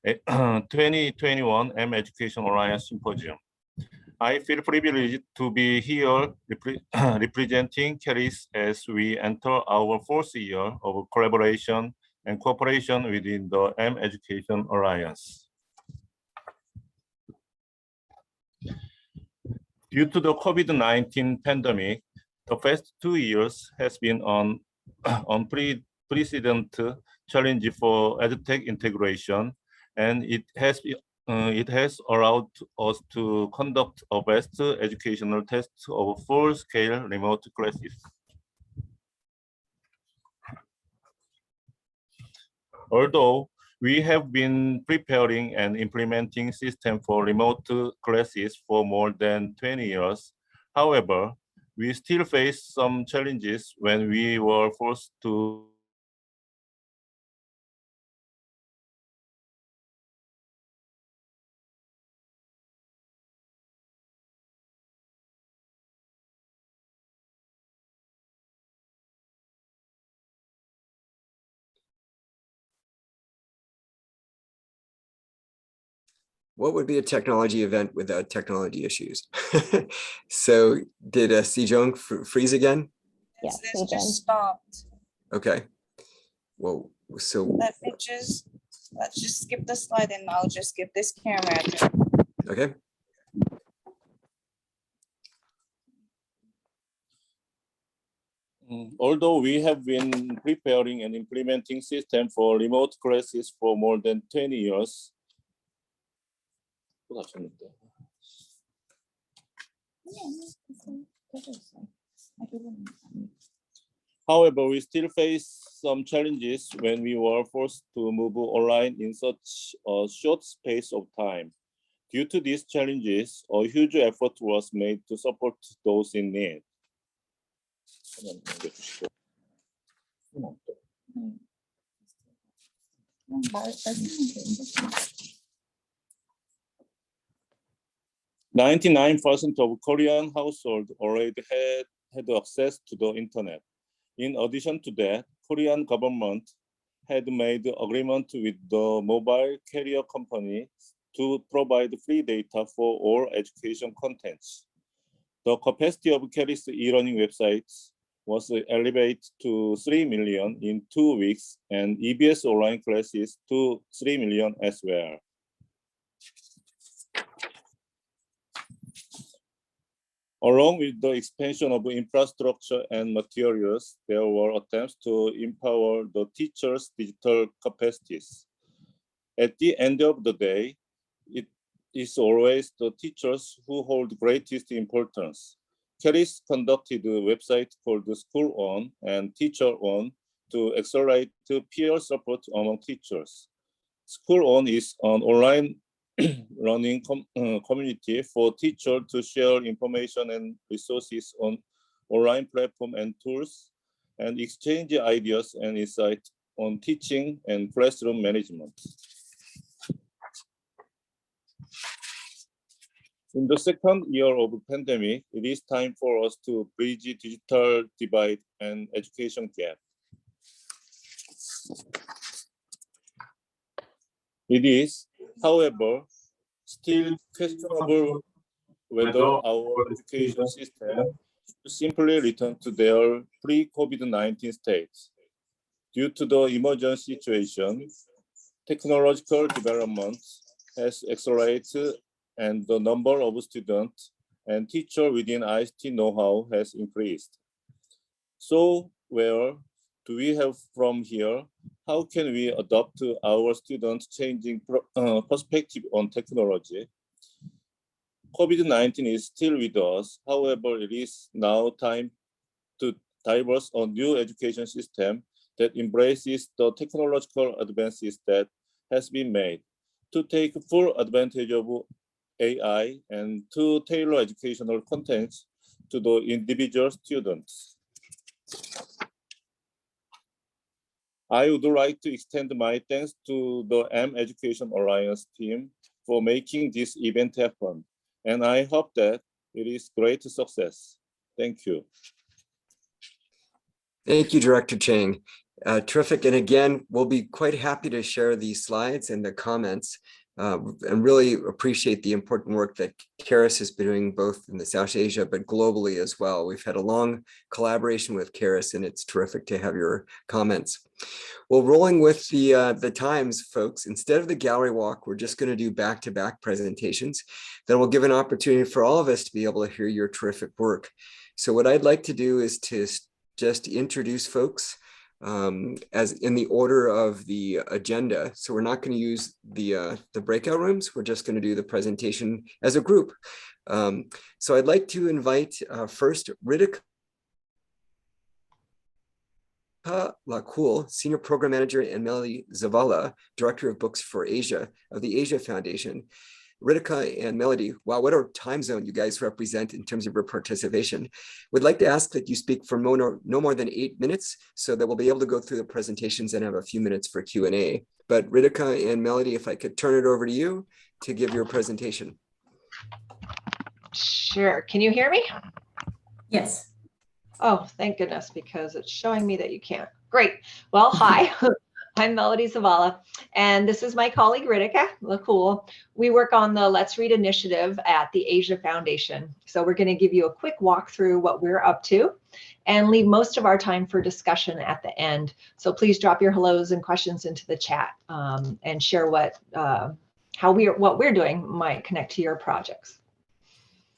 2021 mEducation Alliance Symposium. I feel privileged to be here representing KERIS as we enter our fourth year of collaboration and cooperation within the mEducation Alliance. Due to the COVID-19 pandemic, the past 2 years has been an unprecedented challenge for EdTech integration, and it has allowed us to conduct a vast educational test of full-scale remote classes. Although we have been preparing and implementing systems for remote classes for more than 20 years, however, we still face some challenges when we were forced to What would be a technology event without technology issues? So did Seejoon freeze again? Yes, This we just did. stopped. Okay. Well, so Let's just skip the slide and I'll just skip this camera. okay. Although we have been preparing and implementing systems for remote classes for more than 20 years, however, we still face some challenges when we were forced to move online in such a short space of time. Due to these challenges, a huge effort was made to support those in need. 99% of Korean households already had access to the internet. In addition to that, Korean government had made agreement with the mobile carrier company to provide free data for all education contents. The capacity of KERIS e-learning websites was elevated to 3 million in 2 weeks, and EBS online classes to 3 million as well. Along with the expansion of infrastructure and materials, there were attempts to empower the teachers' digital capacities. At the end of the day, it is always the teachers who hold greatest importance. KERIS conducted a website called School On and Teacher On to accelerate peer support among teachers. School On is an online learning community for teachers to share information and resources on online platform and tools, and exchange ideas and insights on teaching and classroom management. In the second year of the pandemic, it is time for us to bridge digital divide and education gap. It is, however, still questionable whether our education system should simply return to their pre-COVID-19 state. Due to the emergency situation, technological development has accelerated and the number of students and teachers within ICT know-how has increased. So where do we have from here? How can we adapt to our students' changing perspective on technology? COVID-19 is still with us. However, it is now time to diverse a new education system that embraces the technological advances that has been made to take full advantage of AI and to tailor educational content to the individual students. I would like to extend my thanks to the mEducation Alliance team for making this event happen, and I hope that it is great success. Thank you. Thank you, Director Chang. Terrific. And again, we'll be quite happy to share these slides and the comments and really appreciate the important work that KERIS has been doing both in the South Asia, but globally as well. We've had a long collaboration with KERIS, and it's terrific to have your comments. Well, rolling with the times, folks, instead of the gallery walk, we're just going to do back-to-back presentations. Then we'll give an opportunity for all of us to be able to hear your terrific work. So what I'd like to do is to just introduce folks as in the order of the agenda. So we're not going to use the breakout rooms. We're just going to do the presentation as a group. So I'd like to invite first Ritica Lacoul, Senior Program Manager, and Melody Zavala, Director of Books for Asia of the Asia Foundation. Ritica and Melody, wow, what a time zone you guys represent in terms of your participation. Would like to ask that you speak for no more than 8 minutes so that we'll be able to go through the presentations and have a few minutes for Q&A. But Ritica and Melody, if I could turn it over to you to give your presentation. Sure. Can you hear me? Yes. Oh, thank goodness, because it's showing me that you can't. Great. Well, hi. I'm Melody Zavala, and this is my colleague Ritica Lacoul. We work on the Let's Read initiative at the Asia Foundation. So we're going to give you a quick walk through what we're up to and leave most of our time for discussion at the end. So please drop your hellos and questions into the chat and share what we're doing might connect to your projects.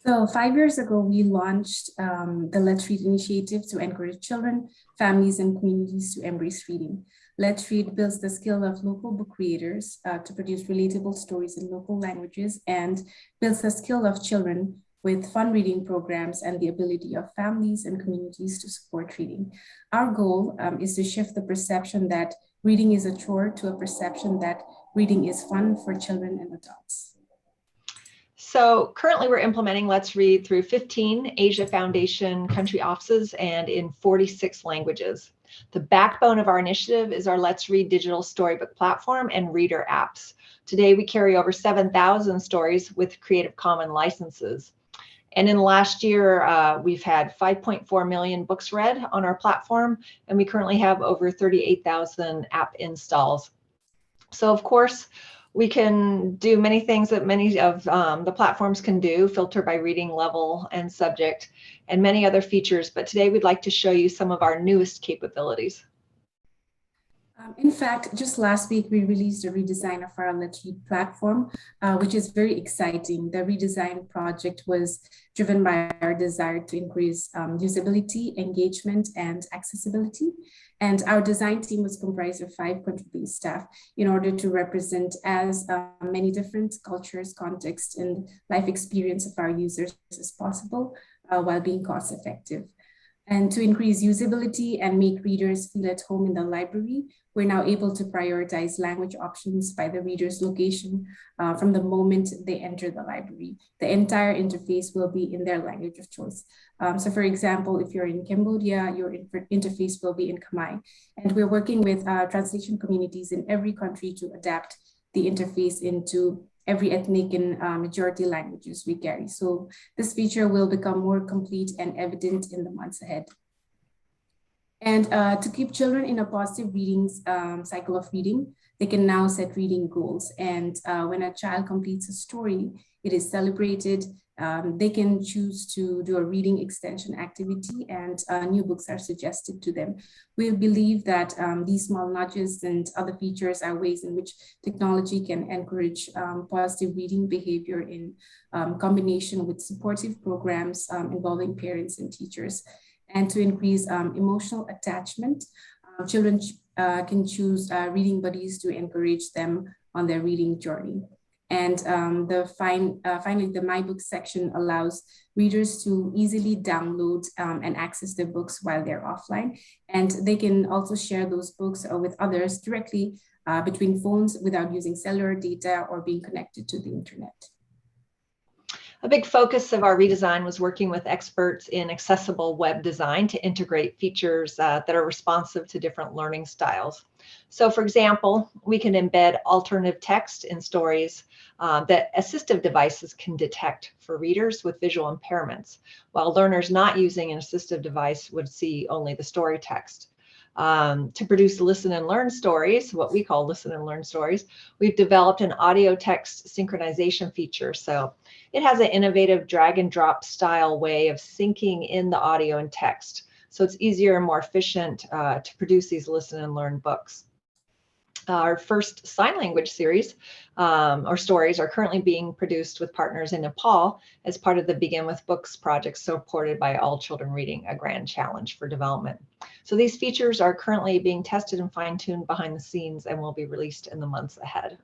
So 5 years ago, we launched the Let's Read initiative to encourage children, families, and communities to embrace reading. Let's Read builds the skill of local book creators to produce relatable stories in local languages and builds the skill of children with fun reading programs and the ability of families and communities to support reading. Our goal is to shift the perception that reading is a chore to a perception that reading is fun for children and adults. So currently we're implementing Let's Read through 15 Asia Foundation country offices and in 46 languages. The backbone of our initiative is our Let's Read digital storybook platform and reader apps. Today we carry over 7,000 stories with Creative Commons licenses. And in the last year, we've had 5.4 million books read on our platform, and we currently have over 38,000 app installs. So of course, We can do many things that many of the platforms can do, filter by reading level and subject, and many other features. But today we'd like to show you some of our newest capabilities. In fact, just last week, we released a redesign of our Let's Read platform, which is very exciting. The redesign project was driven by our desire to increase usability, engagement, and accessibility. And our design team was comprised of 5 contributing staff in order to represent as many different cultures, contexts, and life experience of our users as possible while being cost effective. And to increase usability and make readers feel at home in the library, we're now able to prioritize language options by the reader's location from the moment they enter the library. The entire interface will be in their language of choice. So for example, if you're in Cambodia, your interface will be in Khmer. And we're working with translation communities in every country to adapt the interface into every ethnic and majority languages we carry. So this feature will become more complete and evident in the months ahead. And to keep children in a positive reading cycle of reading, they can now set reading goals. And when a child completes a story, it is celebrated. They can choose to do a reading extension activity, and new books are suggested to them. We believe that these small nudges and other features are ways in which technology can encourage positive reading behavior in combination with supportive programs involving parents and teachers. And to increase emotional attachment, children can choose reading buddies to encourage them on their reading journey. And finally, the My Books section allows readers to easily download and access their books while they're offline. And they can also share those books with others directly between phones without using cellular data or being connected to the internet. A big focus of our redesign was working with experts in accessible web design to integrate features that are responsive to different learning styles. So for example, we can embed alternative text in stories that assistive devices can detect for readers with visual impairments, while learners not using an assistive device would see only the story text. To produce listen and learn stories, what we call listen and learn stories, we've developed an audio text synchronization feature. So it has an innovative drag and drop style way of syncing in the audio and text. So it's easier and more efficient to produce these listen and learn books. Our first sign language series or stories are currently being produced with partners in Nepal as part of the Begin with Books project supported by All Children Reading, a grand challenge for development. So these features are currently being tested and fine-tuned behind the scenes and will be released in the months ahead.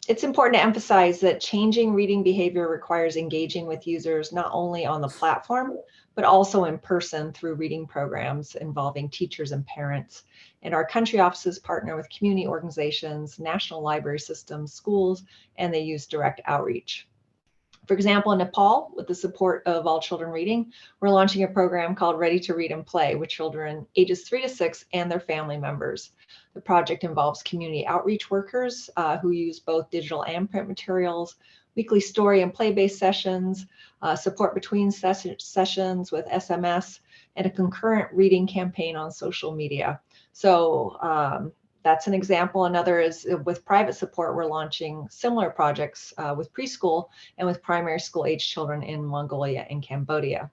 It's important to emphasize that changing reading behavior requires engaging with users not only on the platform, but also in person through reading programs involving teachers and parents. And our country offices partner with community organizations, national library systems, schools, and they use direct outreach. For example, in Nepal, with the support of All Children Reading, we're launching a program called Ready to Read and Play with children ages 3 to 6 and their family members. The project involves community outreach workers who use both digital and print materials, weekly story and play-based sessions, support between sessions with SMS, and a concurrent reading campaign on social media. So that's an example. Another is with private support, we're launching similar projects with preschool and with primary school age children in Mongolia and Cambodia.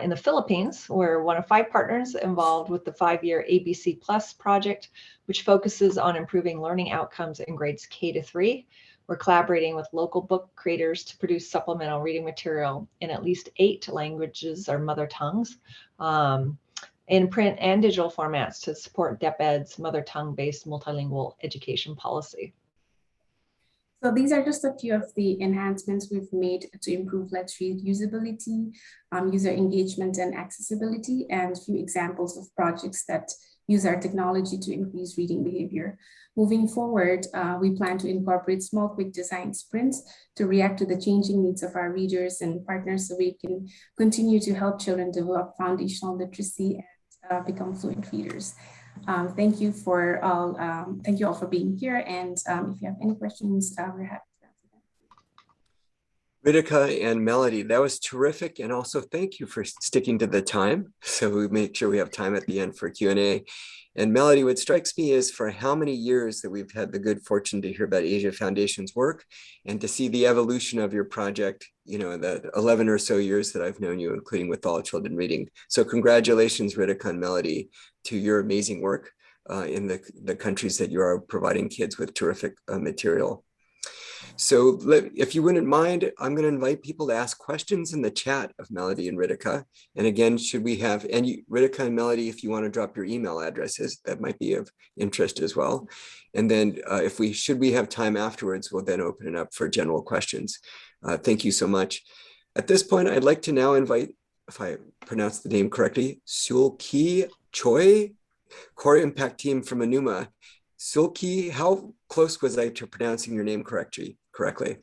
In the Philippines, we're one of 5 partners involved with the 5-year ABC Plus project, which focuses on improving learning outcomes in grades K to 3. We're collaborating with local book creators to produce supplemental reading material in at least 8 languages or mother tongues in print and digital formats to support DepEd's mother tongue-based multilingual education policy. So these are just a few of the enhancements we've made to improve Let's Read usability, user engagement and accessibility, and a few examples of projects that use our technology to increase reading behavior. Moving forward, we plan to incorporate small, quick design sprints to react to the changing needs of our readers and partners so we can continue to help children develop foundational literacy and become fluent readers. Thank you all for being here. And if you have any questions, we're happy to answer them. Ritica and Melody, that was terrific. And also thank you for sticking to the time. So we make sure we have time at the end for Q&A. And Melody, what strikes me is for how many years that we've had the good fortune to hear about Asia Foundation's work and to see the evolution of your project, you know, in the 11 or so years that I've known you, including with All Children Reading. So congratulations, Ritica and Melody, to your amazing work in the countries that you are providing kids with terrific material. So if you wouldn't mind, I'm going to invite people to ask questions in the chat of Melody and Ritica. And again, should we have, and Ritica and Melody, if you want to drop your email addresses, that might be of interest as well. And then should we have time afterwards, we'll then open it up for general questions. Thank you so much. At this point, I'd like to now invite, if I pronounce the name correctly, Seulki Choi, Core Impact Team from Enuma. Seulki, how close was I to pronouncing your name correctly? It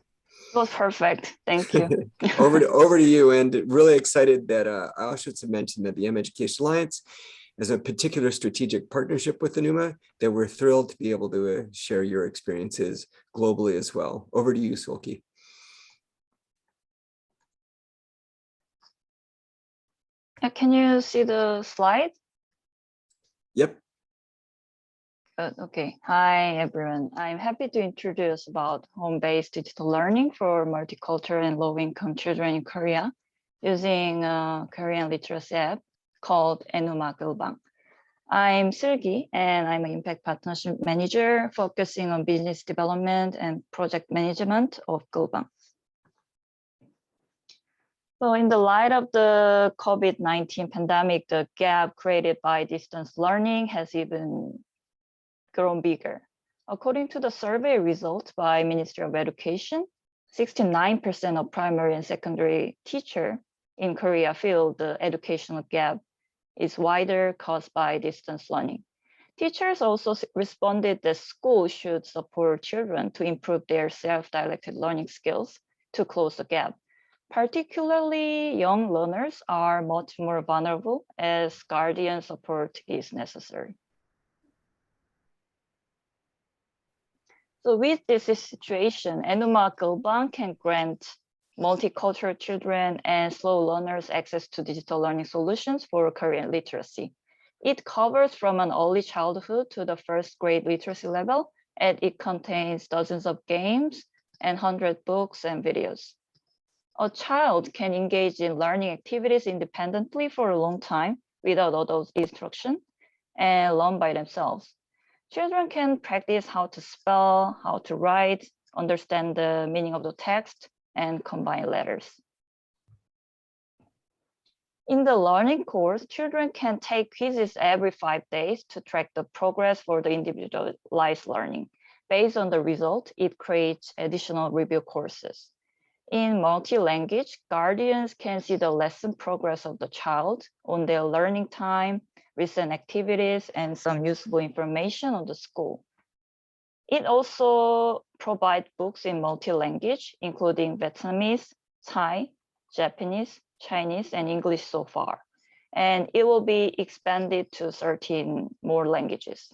was perfect. Thank you. over to you. And really excited that I also should mention that the mEducation Alliance has a particular strategic partnership with Enuma that we're thrilled to be able to share your experiences globally as well. Over to you, Seulki. Can you see the slide? Yep. Okay. Hi, everyone. I'm happy to introduce about home-based digital learning for multicultural and low-income children in Korea using a Korean literacy app called Enuma Gulbang. I'm Seulki, and I'm an Impact Partnership Manager focusing on business development and project management of Gulbang. So in the light of the COVID-19 pandemic, the gap created by distance learning has even grown bigger. According to the survey results by Ministry of Education, 69% of primary and secondary teachers in Korea feel the educational gap is wider caused by distance learning. Teachers also responded that schools should support children to improve their self-directed learning skills to close the gap. Particularly young learners are much more vulnerable as guardian support is necessary. So with this situation, Enuma Gulbang can grant multicultural children and slow learners access to digital learning solutions for Korean literacy. It covers from an early childhood to the first grade literacy level, and it contains dozens of games and 100 books and videos. A child can engage in learning activities independently for a long time without adult instruction and learn by themselves. Children can practice how to spell, how to write, understand the meaning of the text, and combine letters. In the learning course, children can take quizzes every 5 days to track the progress for the individualized learning. Based on the result, it creates additional review courses. In multi-language, guardians can see the lesson progress of the child on their learning time, recent activities, and some useful information on the school. It also provides books in multi-language, including Vietnamese, Thai, Japanese, Chinese, and English so far. And it will be expanded to 13 more languages.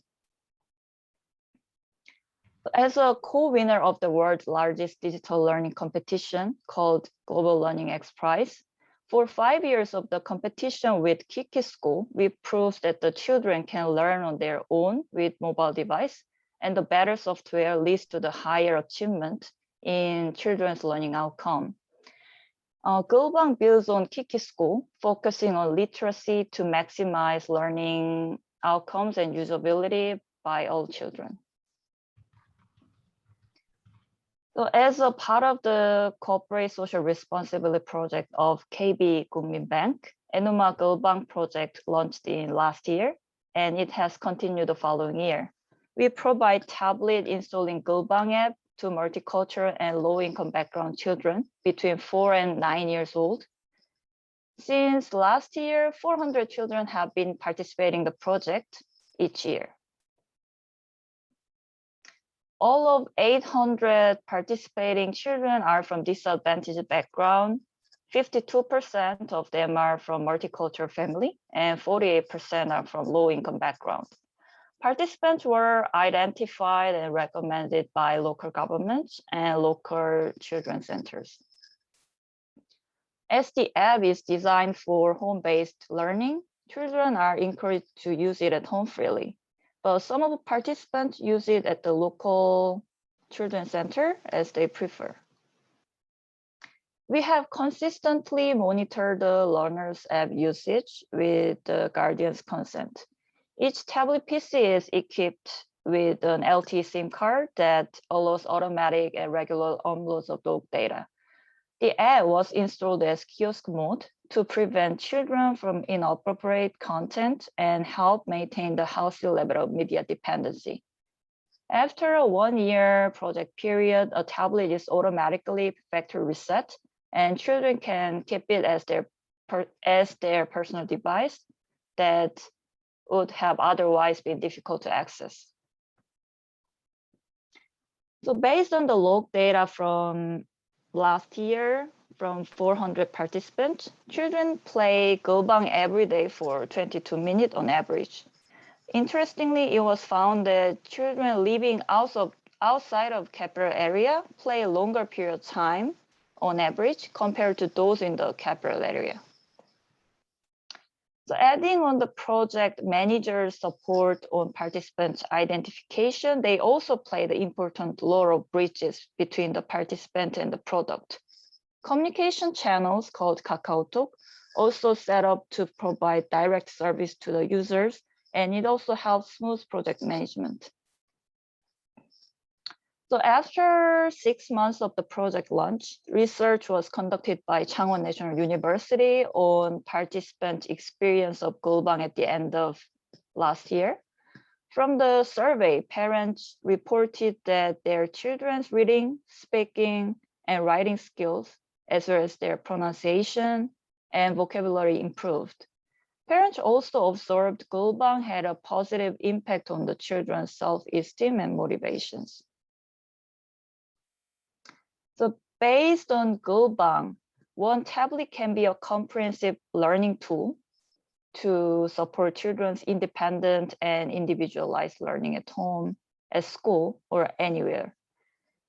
As a co-winner of the world's largest digital learning competition called Global Learning X Prize, for 5 years of the competition with Kiki School, we proved that the children can learn on their own with mobile device, and the better software leads to the higher achievement in children's learning outcome. Gulbang builds on Kiki School, focusing on literacy to maximize learning outcomes and usability by all children. So as a part of the corporate social responsibility project of KB Gukmin Bank, Enuma Gulbang project launched in last year, and it has continued the following year. We provide tablet installing Gulbang app to multicultural and low-income background children between 4 and 9 years old. Since last year, 400 children have been participating in the project each year. All of 800 participating children are from disadvantaged background. 52% of them are from multicultural family, and 48% are from low-income background. Participants were identified and recommended by local governments and local children's centers. As the app is designed for home-based learning, children are encouraged to use it at home freely. But some of the participants use it at the local children's center as they prefer. We have consistently monitored the learners' app usage with the guardian's consent. Each tablet PC is equipped with an LTE SIM card that allows automatic and regular uploads of log data. The app was installed as kiosk mode to prevent children from inappropriate content and help maintain the healthy level of media dependency. After a 1-year project period, a tablet is automatically factory reset, and children can keep it as their personal device that would have otherwise been difficult to access. So based on the log data from last year, from 400 participants, children play Gobang every day for 22 minutes on average. Interestingly, it was found that children living outside of capital area play a longer period of time on average compared to those in the capital area. So adding on the project manager's support on participants' identification, they also play the important role of bridges between the participant and the product. Communication channels called KakaoTalk also set up to provide direct service to the users, and it also helps smooth project management. So after 6 months of the project launch, research was conducted by Chang National University on participant experience of Gobang at the end of last year. From the survey, parents reported that their children's reading, speaking, and writing skills, as well as their pronunciation and vocabulary improved. Parents also observed Gobang had a positive impact on the children's self-esteem and motivations. So based on Gobang, one tablet can be a comprehensive learning tool to support children's independent and individualized learning at home, at school, or anywhere.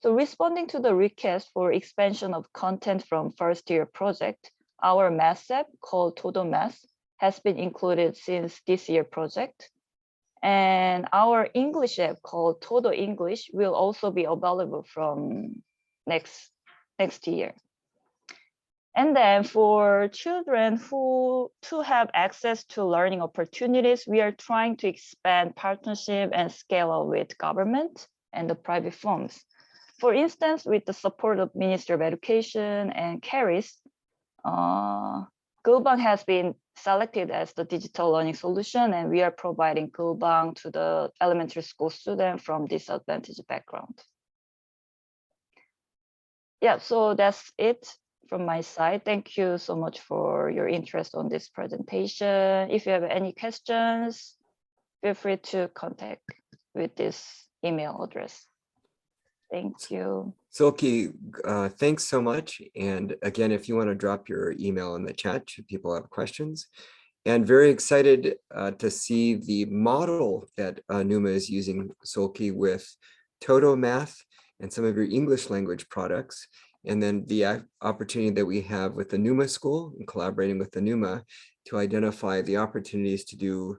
So responding to the request for expansion of content from first-year project, our math app called Todo Math has been included since this year project. And our English app called Todo English will also be available from next year. And then for children who have access to learning opportunities, we are trying to expand partnership and scale up with government and the private firms. For instance, with the support of Ministry of Education and KERIS, Gobang has been selected as the digital learning solution, and we are providing Gobang to the elementary school students from disadvantaged background. Yeah, so that's it from my side. Thank you so much for your interest on this presentation. If you have any questions, feel free to contact with this email address. Thank you. Seulki, thanks so much. And again, if you want to drop your email in the chat, should people have questions. And very excited to see the model that Enuma is using, Seulki, with Todo Math and some of your English language products. And then the opportunity that we have with the Enuma School and collaborating with Enuma to identify the opportunities to do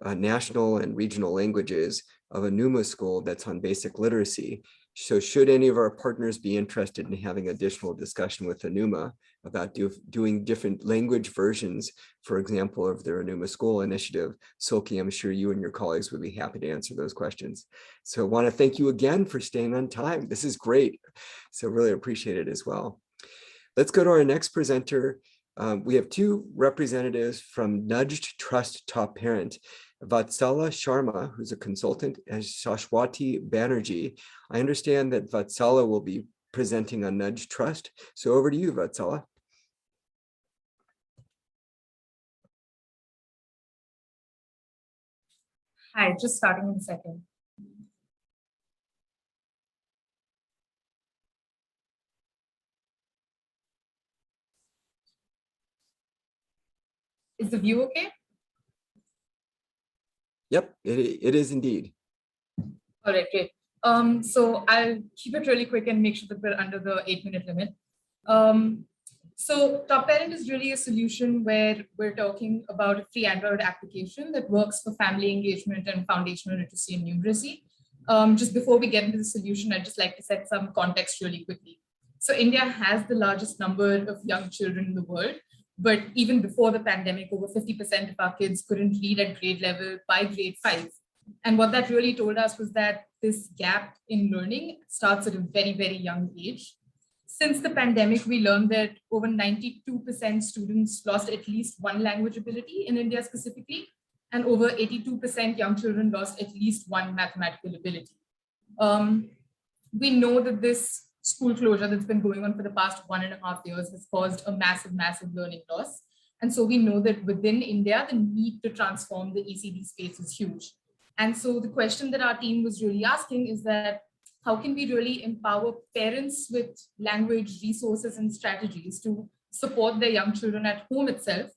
national and regional languages of a Enuma School that's on basic literacy. So should any of our partners be interested in having additional discussion with Enuma about doing different language versions, for example, of their Enuma School initiative, Seulki, I'm sure you and your colleagues would be happy to answer those questions. So I want to thank you again for staying on time. This is great. So really appreciate it as well. Let's go to our next presenter. We have two representatives from Nudged Trust Top Parent, Vatsala Sharma, who's a consultant, and Sashwati Banerjee. I understand that Vatsala will be presenting on Nudged Trust. So over to you, Vatsala. Hi, just starting in a second. Is the view okay? Yep, it is indeed. All right, great. So I'll keep it really quick and make sure that we're under the 8-minute limit. So Top Parent is really a solution where we're talking about a free Android application that works for family engagement and foundational literacy and numeracy. Just before we get into the solution, I'd just like to set some context really quickly. So India has the largest number of young children in the world, but even before the pandemic, over 50% of our kids couldn't read at grade level by grade 5. And what that really told us was that this gap in learning starts at a very, very young age. Since the pandemic, we learned that over 92% students lost at least one language ability in India specifically, and over 82% young children lost at least one mathematical ability. We know that this school closure that's been going on for the past 1.5 years has caused a massive, massive learning loss. And so we know that within India, the need to transform the ECD space is huge. And so the question that our team was really asking is that, how can we really empower parents with language, resources, and strategies to support their young children at home itself?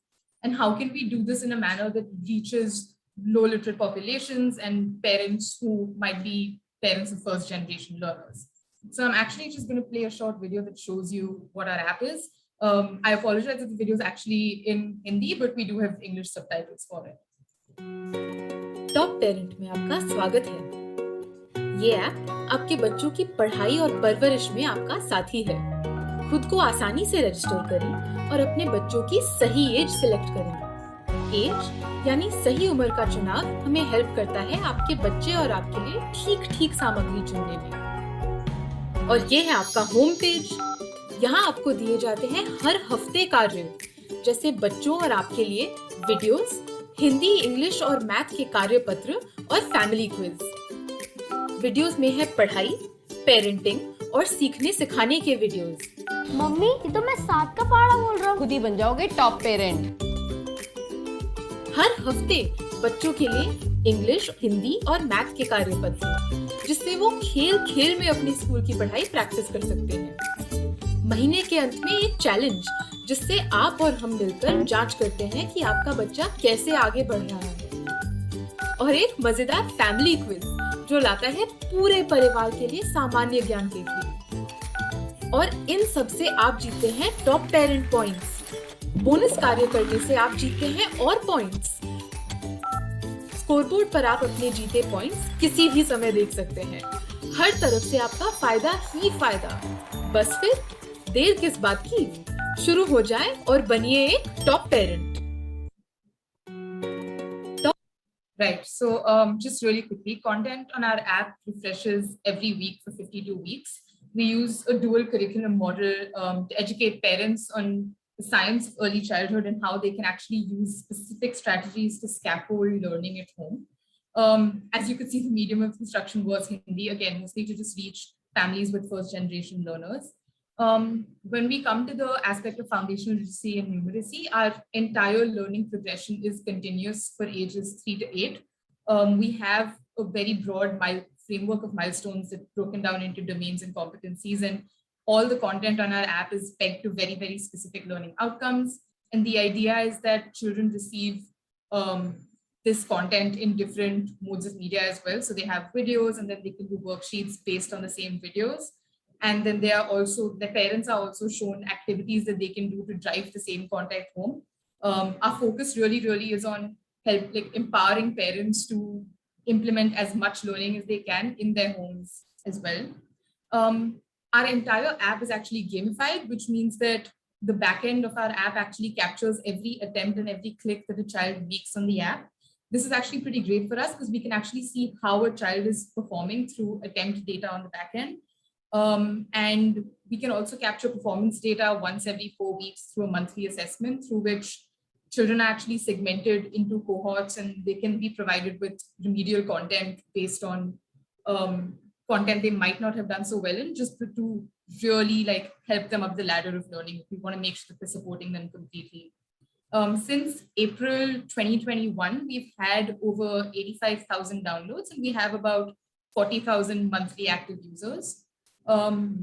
And how can we do this in a manner that reaches low literate populations and parents who might be parents of first generation learners? So I'm actually just going to play a short video that shows you what our app is. I apologize if the video is actually in Hindi, but we do have English subtitles for it. Top parent में आपका स्वागत है। ये app आपके बच्चों की पढ़ाई और परवरिश में आपका साथी है। खुद को आसानी से रजिस्टर करें और अपने बच्चों की सही एज सिलेक्ट करें। एज यानी सही उम्र का चुनाव हमें हेल्प करता है आपके बच्चे और आपके लिए ठीक सामग्री चुनने में। और ये है आपका होम पेज। यहाँ आपको दिए जाते हैं हर हफ्ते कार्य, जैसे बच्चों और आपके लिए वीडियोस, हिंदी, इंग्लिश और मैथ के कार्य पत्र और फैमिली क्विज। वीडियोस में है पढ़ाई, पेरेंटिंग और सीखने सिखाने के वीडियोस। मम्मी, ये तो मैं 7 का पहाड़ा बोल रहा हूँ। खुद ही बन जाओगे टॉप पेरेंट। हर हफ्ते बच्चों के लिए इंग्लिश, हिंदी और मैथ के कार्य पत्र, जिससे वो खेल खेल में अपनी स्कूल की पढ़ाई प्रैक्टिस कर सकते हैं। महीने के अंत में एक चैलेंज, जिससे आप और हम मिलकर जांच करते हैं कि आपका बच्चा कैसे आगे बढ़ रहा है। और एक मजेदार फैमिली क्विज, जो लाता है पूरे परिवार के लिए सामान्य ज्ञान के लिए। और इन सब से आप जीतते हैं टॉप पेरेंट पॉइंट्स। बोनस कार्य करने से आप जीतते हैं और पॉइंट्स। स्कोरबोर्ड पर आप अपने जीते पॉइंट्स किसी भी समय देख सकते हैं। हर तरफ से आपका फायदा ही फायदा। बस फिर देर किस बात की, शुरू हो जाए और बनिए एक top parent. Right, so just really quickly, content on our app refreshes every week for 52 weeks. We use a dual curriculum model to educate parents on the science of early childhood and how they can actually use specific strategies to scaffold learning at home. As you could see, the medium of instruction was Hindi, again, mostly to just reach families with first generation learners. When we come to the aspect of foundational literacy and numeracy, our entire learning progression is continuous for ages 3 to 8. We have a very broad framework of milestones that broken down into domains and competencies, and all the content on our app is pegged to very, very specific learning outcomes. And the idea is that children receive this content in different modes of media as well. So they have videos, and then they can do worksheets based on the same videos. And then the parents are also shown activities that they can do to drive the same content home. Our focus really is on empowering parents to implement as much learning as they can in their homes as well. Our entire app is actually gamified, which means that the back end of our app actually captures every attempt and every click that a child makes on the app. This is actually pretty great for us because we can actually see how a child is performing through attempt data on the back end. And we can also capture performance data once every 4 weeks through a monthly assessment, through which children are actually segmented into cohorts, and they can be provided with remedial content based on content they might not have done so well in, just to really help them up the ladder of learning. We want to make sure that we're supporting them completely. Since April 2021, we've had over 85,000 downloads, and we have about 40,000 monthly active users.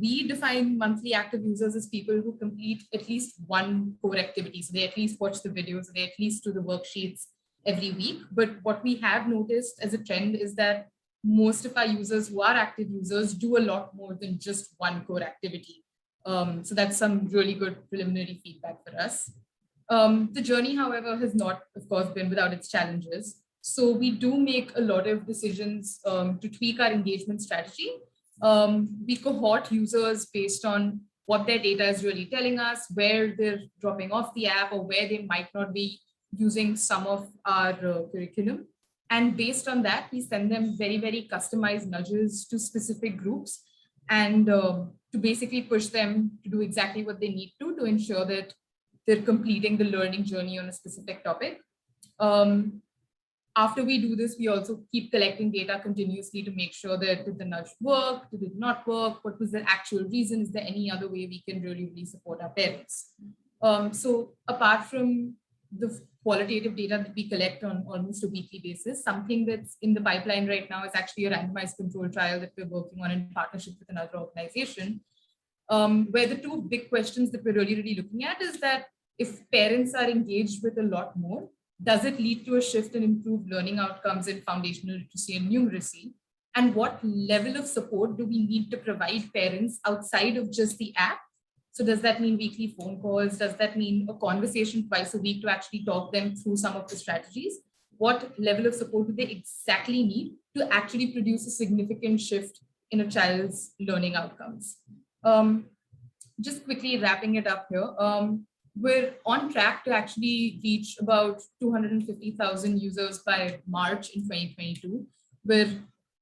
We define monthly active users as people who complete at least one core activity. So they at least watch the videos, they at least do the worksheets every week. But what we have noticed as a trend is that most of our users who are active users do a lot more than just one core activity. So that's some really good preliminary feedback for us. The journey, however, has not, of course, been without its challenges. So we do make a lot of decisions to tweak our engagement strategy. We cohort users based on what their data is really telling us, where they're dropping off the app, or where they might not be using some of our curriculum. And based on that, we send them very, very customized nudges to specific groups, and to basically push them to do exactly what they need to ensure that they're completing the learning journey on a specific topic. After we do this, we also keep collecting data continuously to make sure that did the nudge work, did it not work, what was the actual reason, is there any other way we can really support our parents? So apart from the qualitative data that we collect on almost a weekly basis, something that's in the pipeline right now is actually a randomized control trial that we're working on in partnership with another organization, where the two big questions that we're really looking at is that if parents are engaged with a lot more, does it lead to a shift in improved learning outcomes in foundational literacy and numeracy? And what level of support do we need to provide parents outside of just the app? So does that mean weekly phone calls? Does that mean a conversation twice a week to actually talk them through some of the strategies? What level of support do they exactly need to actually produce a significant shift in a child's learning outcomes? Just quickly wrapping it up here. We're on track to actually reach about 250,000 users by March in 2022. We're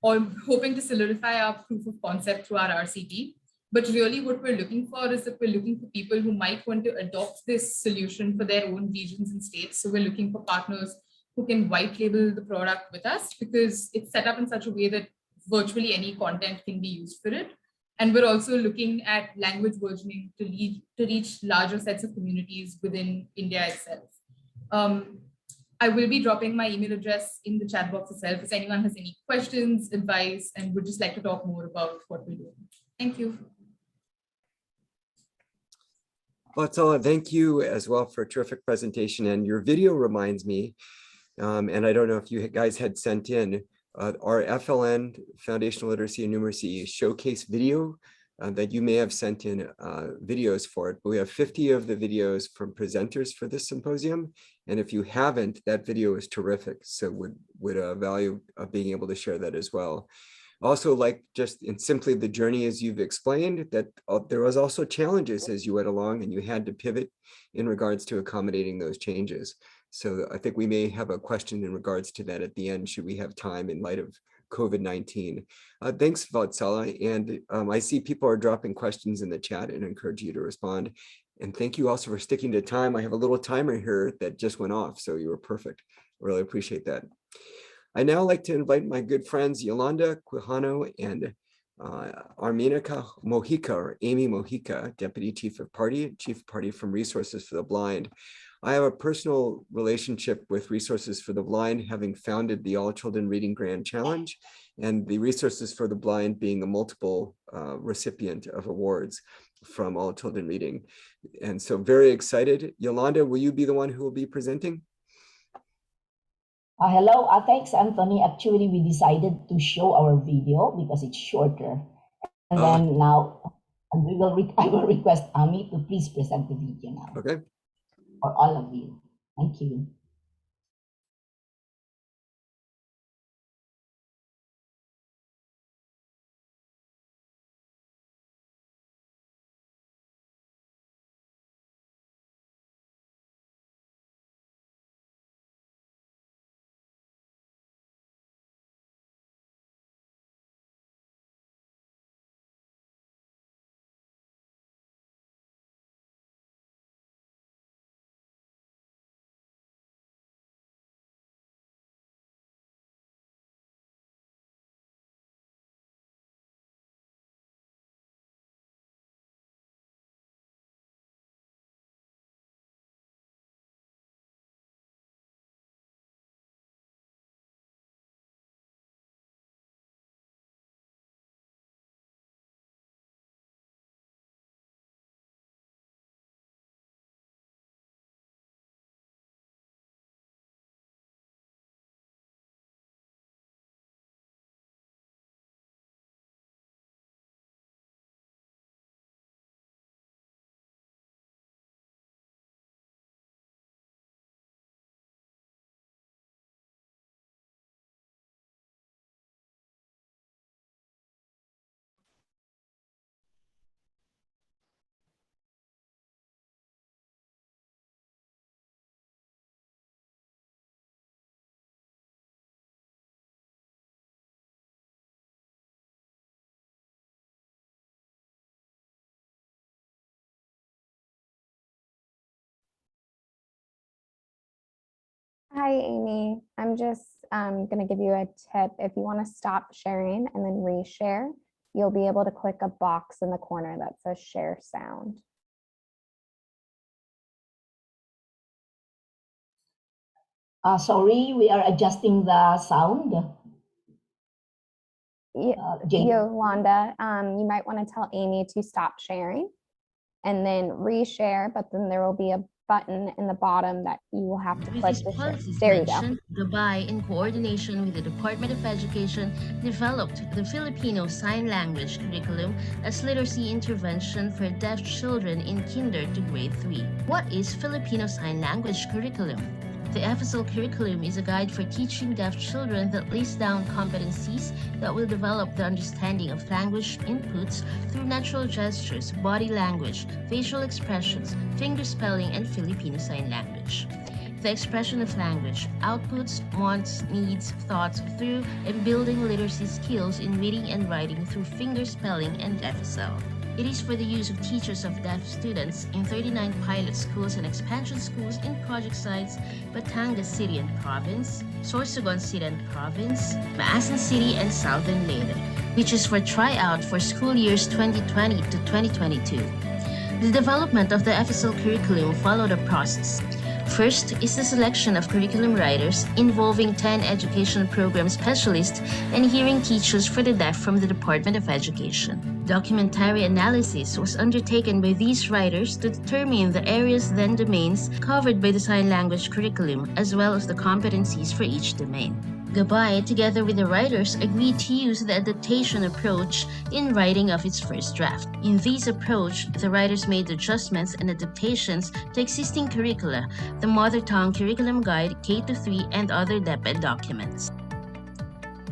all hoping to solidify our proof of concept through our RCT. But really what we're looking for is that we're looking for people who might want to adopt this solution for their own regions and states. So we're looking for partners who can white label the product with us, because it's set up in such a way that virtually any content can be used for it. And we're also looking at language versioning to reach larger sets of communities within India itself. I will be dropping my email address in the chat box itself if anyone has any questions, advice, and would just like to talk more about what we're doing. Thank you. Vatsala, thank you as well for a terrific presentation. And your video reminds me, and I don't know if you guys had sent in, our FLN Foundational Literacy and Numeracy Showcase video that you may have sent in videos for it. But we have 50 of the videos from presenters for this symposium. And if you haven't, that video is terrific. So would value being able to share that as well. Also, like just in simply the journey as you've explained, that there was also challenges as you went along and you had to pivot in regards to accommodating those changes. So I think we may have a question in regards to that at the end, should we have time in light of COVID-19. Thanks, Vatsala. And I see people are dropping questions in the chat and encourage you to respond. And thank you also for sticking to time. I have a little timer here that just went off, so you were perfect. Really appreciate that. I now like to invite my good friends Yolanda, Quijano, and Mojica, or Amy Mojica, Deputy Chief of Party from Resources for the Blind. I have a personal relationship with Resources for the Blind, having founded the All Children Reading Grand Challenge, and the Resources for the Blind being a multiple recipient of awards from All Children Reading. And so very excited. Yolanda, will you be the one who will be presenting? Hello, thanks, Anthony. Actually, we decided to show our video because it's shorter. And then now I will request Ami to please present the video now. Okay. For all of you. Thank you. Hi, Amy. I'm just going to give you a tip. If you want to stop sharing and then reshare, you'll be able to click a box in the corner that says share sound. Sorry, we are adjusting the sound. Yolanda, you might want to tell Amy to stop sharing and then reshare, but then there will be a button in the bottom that you will have to click to share. There you go. Gabay, in coordination with the Department of Education, developed the Filipino Sign Language Curriculum as literacy intervention for deaf children in kinder to grade 3. What is Filipino Sign Language Curriculum? The Fsl Curriculum is a guide for teaching deaf children that lays down competencies that will develop the understanding of language inputs through natural gestures, body language, facial expressions, finger spelling, and Filipino Sign Language. The expression of language, outputs, wants, needs, thoughts through and building literacy skills in reading and writing through finger spelling and Fsl. It is for the use of teachers of deaf students in 39 pilot schools and expansion schools in project sites Batangas City and Province, Sorsogon City and Province, Maasin City, and Southern Leyte, which is for tryout for school years 2020 to 2022. The development of the Fsl curriculum followed a process. First is the selection of curriculum writers involving 10 education program specialists and hearing teachers for the deaf from the Department of Education. Documentary analysis was undertaken by these writers to determine the areas then domains covered by the sign language curriculum as well as the competencies for each domain. Gabay, together with the writers, agreed to use the adaptation approach in writing of its first draft. In this approach, the writers made adjustments and adaptations to existing curricula, the Mother Tongue Curriculum Guide, K-3, and other DepEd documents.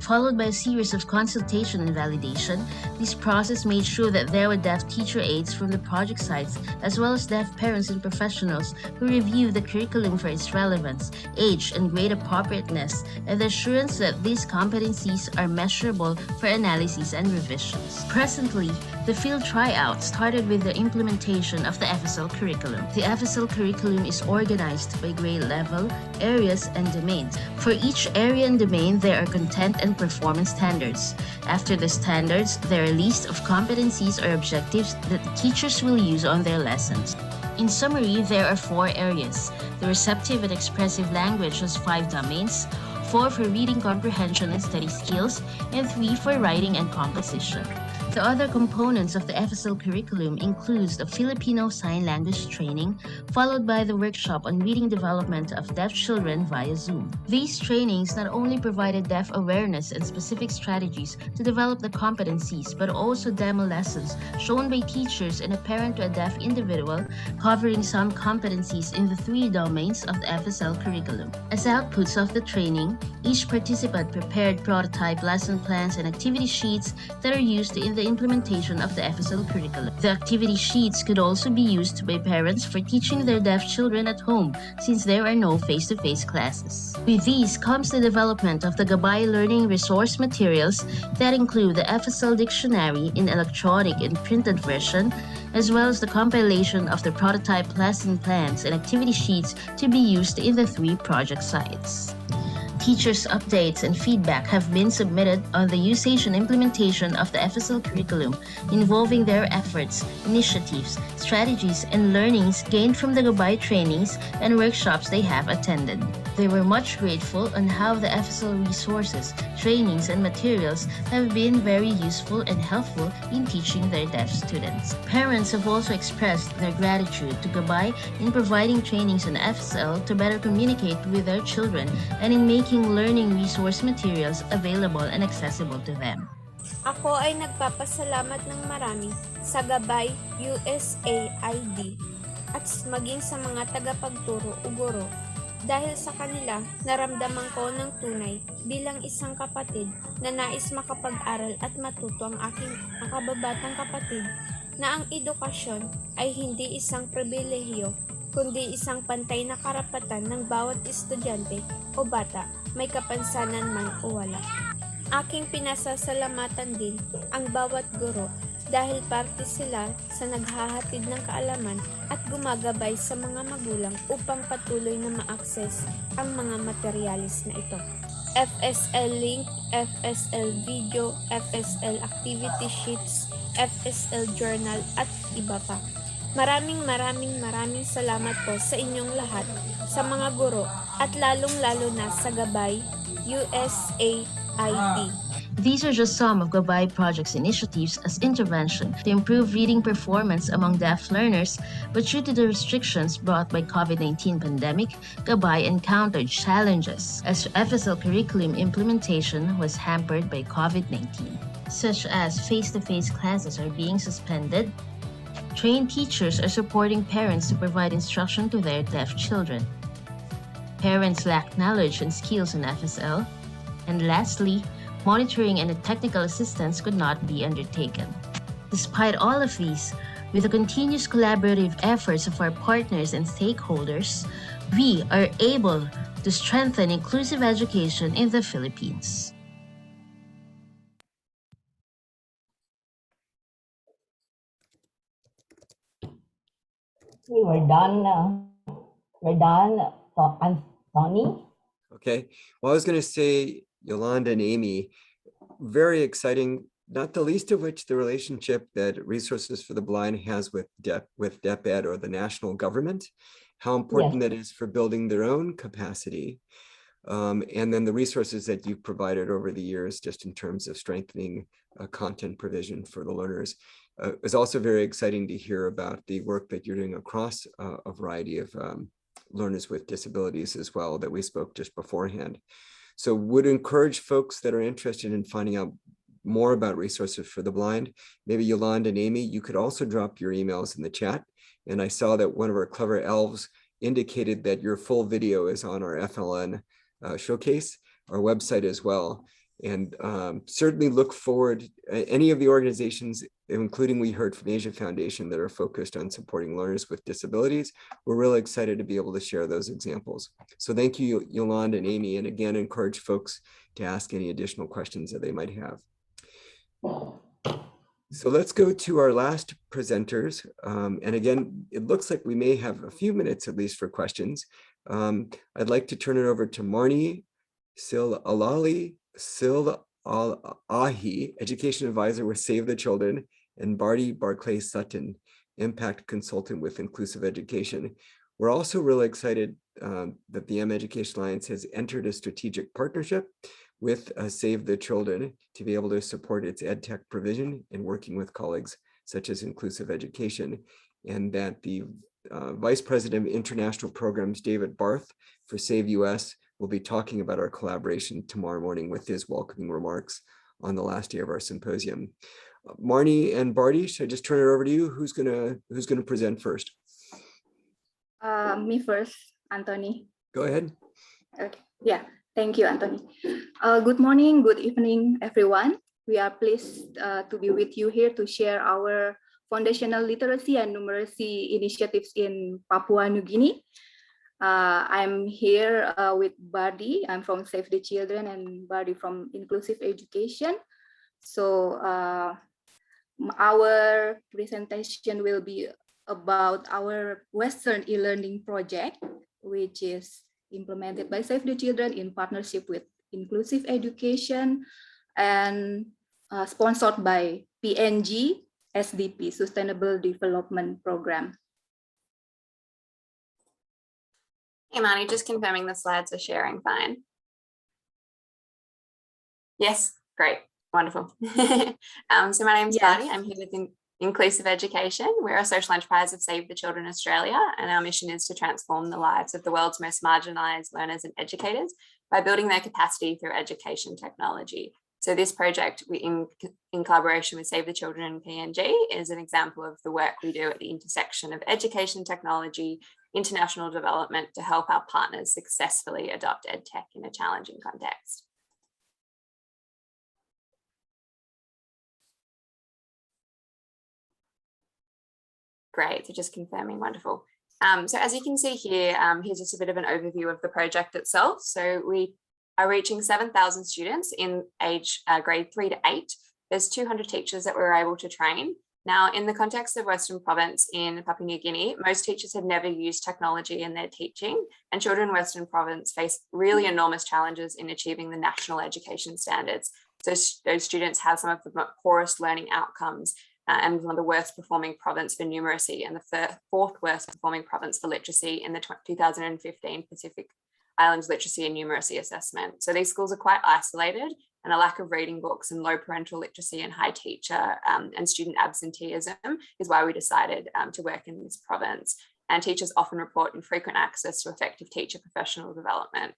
Followed by a series of consultation and validation, this process made sure that there were deaf teacher aides from the project sites as well as deaf parents and professionals who reviewed the curriculum for its relevance, age, and grade appropriateness, and the assurance that these competencies are measurable for analysis and revisions. Presently, the field tryout started with the implementation of the Fsl curriculum. The Fsl curriculum is organized by grade level, areas, and domains. For each area and domain, there are content and performance standards. After the standards, there are a list of competencies or objectives that the teachers will use on their lessons. In summary, there are 4 areas. The receptive and expressive language has 5 domains, 4 for reading comprehension and study skills, and 3 for writing and composition. The other components of the Fsl curriculum includes the Filipino Sign Language training, followed by the workshop on reading development of deaf children via Zoom. These trainings not only provided deaf awareness and specific strategies to develop the competencies, but also demo lessons shown by teachers and a parent to a deaf individual, covering some competencies in the 3 domains of the Fsl curriculum. As outputs of the training, each participant prepared prototype lesson plans and activity sheets that are used in the implementation of the Fsl curriculum. The activity sheets could also be used by parents for teaching their deaf children at home, since there are no face-to-face classes. With these comes the development of the Gabay learning resource materials that include the Fsl dictionary in electronic and printed version, as well as the compilation of the prototype lesson plans and activity sheets to be used in the 3 project sites. Teachers' updates and feedback have been submitted on the usage and implementation of the Fsl curriculum, involving their efforts, initiatives, strategies, and learnings gained from the Gabay trainings and workshops they have attended. They were much grateful on how the Fsl resources, trainings, and materials have been very useful and helpful in teaching their deaf students. Parents have also expressed their gratitude to Gabay in providing trainings on Fsl to better communicate with their children and in making learning resource materials available and accessible to them. Ako ay nagpapasalamat ng marami sa Gabay USAID at maging sa mga tagapagturo o guro. Dahil sa kanila, naramdaman ko ng tunay bilang isang kapatid na nais makapag-aral at matuto ang aking kababatang kapatid na ang edukasyon ay hindi isang pribilehiyo, kundi isang pantay na karapatan ng bawat estudyante o bata, may kapansanan man o wala. Aking pinasasalamatan din ang bawat guro dahil parte sila sa naghahatid ng kaalaman at gumagabay sa mga magulang upang patuloy na ma-access ang mga materyales na ito. FSL link, FSL video, FSL activity sheets, FSL journal at iba pa. Maraming salamat po sa inyong lahat, sa mga guro at lalong-lalo na sa Gabay USAID. These are just some of Gabay Project's initiatives as intervention to improve reading performance among deaf learners, but due to the restrictions brought by COVID-19 pandemic, Gabay encountered challenges as Fsl Curriculum implementation was hampered by COVID-19, such as face-to-face classes are being suspended. Trained teachers are supporting parents to provide instruction to their deaf children. Parents lack knowledge and skills in FSL. And lastly, monitoring and technical assistance could not be undertaken. Despite all of these, with the continuous collaborative efforts of our partners and stakeholders, we are able to strengthen inclusive education in the Philippines. Okay, we're done. Tony? Okay. Well, I was going to say, Yolanda and Amy, very exciting, not the least of which the relationship that Resources for the Blind has with DepEd or the national government, how important that is for building their own capacity. And then the resources that you've provided over the years, just in terms of strengthening content provision for the learners. It's also very exciting to hear about the work that you're doing across a variety of learners with disabilities as well that we spoke just beforehand. So would encourage folks that are interested in finding out more about Resources for the Blind, maybe Yolanda and Amy, you could also drop your emails in the chat. And I saw that one of our clever elves indicated that your full video is on our FLN showcase, our website as well. And certainly look forward, any of the organizations, including we heard from Asia Foundation, that are focused on supporting learners with disabilities, we're really excited to be able to share those examples. So thank you, Yolanda and Amy, and again, encourage folks to ask any additional questions that they might have. So let's go to our last presenters. And again, it looks like we may have a few minutes at least for questions. I'd like to turn it over to Marni Silalahi, Education Advisor with Save the Children, and Bardie Barclay-Sutton, Impact Consultant with Inclusive Education. We're also really excited that the mEducation Alliance has entered a strategic partnership with Save the Children to be able to support its EdTech provision and working with colleagues such as Inclusive Education, and that the Vice President of International Programs, David Barth for Save US, will be talking about our collaboration tomorrow morning with his welcoming remarks on the last day of our symposium. Marni and Bardie, should I just turn it over to you? Who's gonna present first? Me first, Anthony. Go ahead. Okay. Yeah, thank you, Anthony. Good morning, good evening, everyone. We are pleased to be with you here to share our foundational literacy and numeracy initiatives in Papua New Guinea. I'm here with Bardie. I'm from Save the Children, and Bardie from Inclusive Education. So our presentation will be about our Western e-learning project, which is implemented by Save the Children in partnership with Inclusive Education and sponsored by PNG SDP, Sustainable Development Program. Hey, Marni, just confirming the slides are sharing fine. Yes, great, wonderful. So my name's Bardie. I'm here with Inclusive Education. We're a social enterprise of Save the Children Australia, and our mission is to transform the lives of the world's most marginalised learners and educators by building their capacity through education technology. So this project, in collaboration with Save the Children and PNG, is an example of the work we do at the intersection of education technology, international development to help our partners successfully adopt EdTech in a challenging context. Great, so just confirming, wonderful. So as you can see here, here's just a bit of an overview of the project itself. So we are reaching 7,000 students in age grade 3 to 8 there's 200 teachers that we were able to train. Now, in the context of Western Province in Papua New Guinea, most teachers had never used technology in their teaching, and children in Western Province face really enormous challenges in achieving the national education standards. So those students have some of the poorest learning outcomes and one of the worst performing province for numeracy and the fourth worst performing province for literacy in the 2015 Pacific Islands Literacy and Numeracy Assessment. So these schools are quite isolated, and a lack of reading books and low parental literacy and high teacher and student absenteeism is why we decided to work in this province. And teachers often report infrequent access to effective teacher professional development.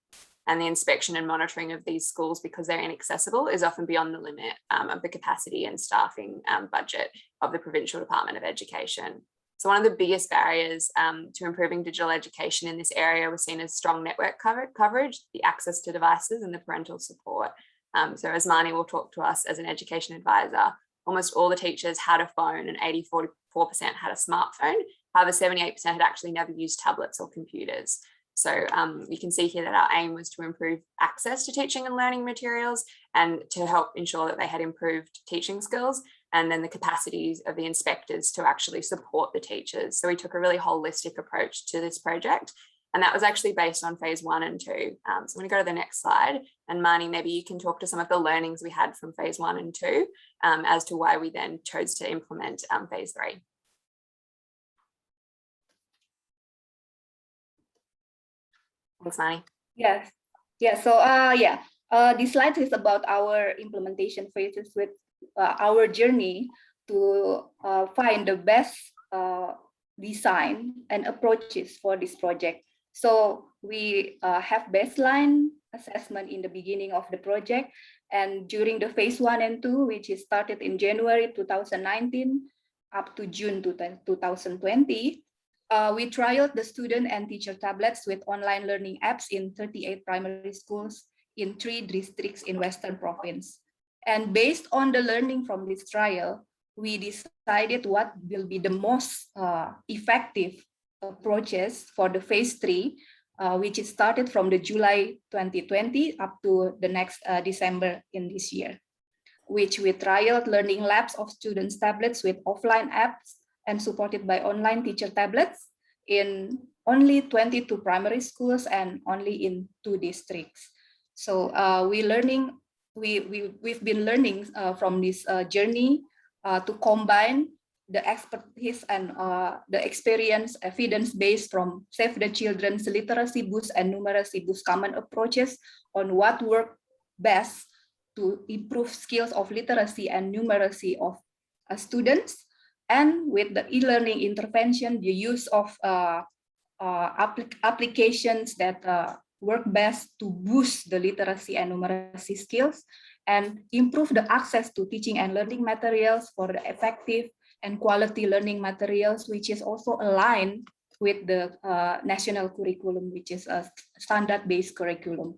And the inspection and monitoring of these schools, because they're inaccessible, is often beyond the limit of the capacity and staffing budget of the Provincial Department of Education. So one of the biggest barriers to improving digital education in this area was seen as strong network coverage, the access to devices and the parental support. So as Marni will talk to us as an education advisor, almost all the teachers had a phone and 84% had a smartphone. However, 78% had actually never used tablets or computers. So you can see here that our aim was to improve access to teaching and learning materials and to help ensure that they had improved teaching skills, and then the capacities of the inspectors to actually support the teachers. So we took a really holistic approach to this project, and that was actually based on phase 1 and 2. So I'm going to go to the next slide, and Marni, maybe you can talk to some of the learnings we had from phase 1 and 2 as to why we then chose to implement phase 3. Thanks, Marni. Yes. Yeah. So this slide is about our implementation phases with our journey to find the best design and approaches for this project. So we have baseline assessment in the beginning of the project, and during the phase 1 and 2, which is started in January 2019 up to June 2020. We trialed the student and teacher tablets with online learning apps in 38 primary schools in 3 districts in Western Province. And based on the learning from this trial, we decided what will be the most effective approaches for the phase 3, which is started from the July 2020 up to the next December in this year, which we trialed learning labs of students' tablets with offline apps and supported by online teacher tablets in only 22 primary schools and only in 2 districts. So we've been learning from this journey to combine the expertise and the experience evidence-based from Save the Children's Literacy Boost and Numeracy Boost common approaches on what worked best to improve skills of literacy and numeracy of students. And with the e-learning intervention, the use of applications that work best to boost the literacy and numeracy skills and improve the access to teaching and learning materials for the effective and quality learning materials, which is also aligned with the national curriculum, which is a standard-based curriculum.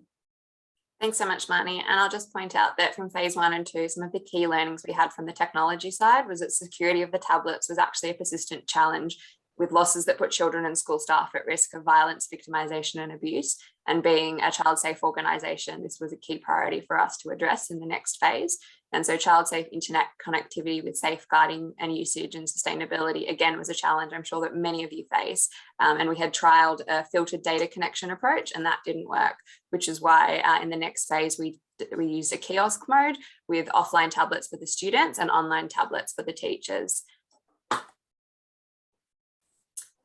Thanks so much, Marni. And I'll just point out that from phase 1 and 2, some of the key learnings we had from the technology side was that security of the tablets was actually a persistent challenge, with losses that put children and school staff at risk of violence, victimization and abuse. And being a child-safe organisation, this was a key priority for us to address in the next phase. And so child-safe internet connectivity with safeguarding and usage and sustainability, again, was a challenge I'm sure that many of you face. And we had trialled a filtered data connection approach, and that didn't work, which is why in the next phase, we used a kiosk mode with offline tablets for the students and online tablets for the teachers.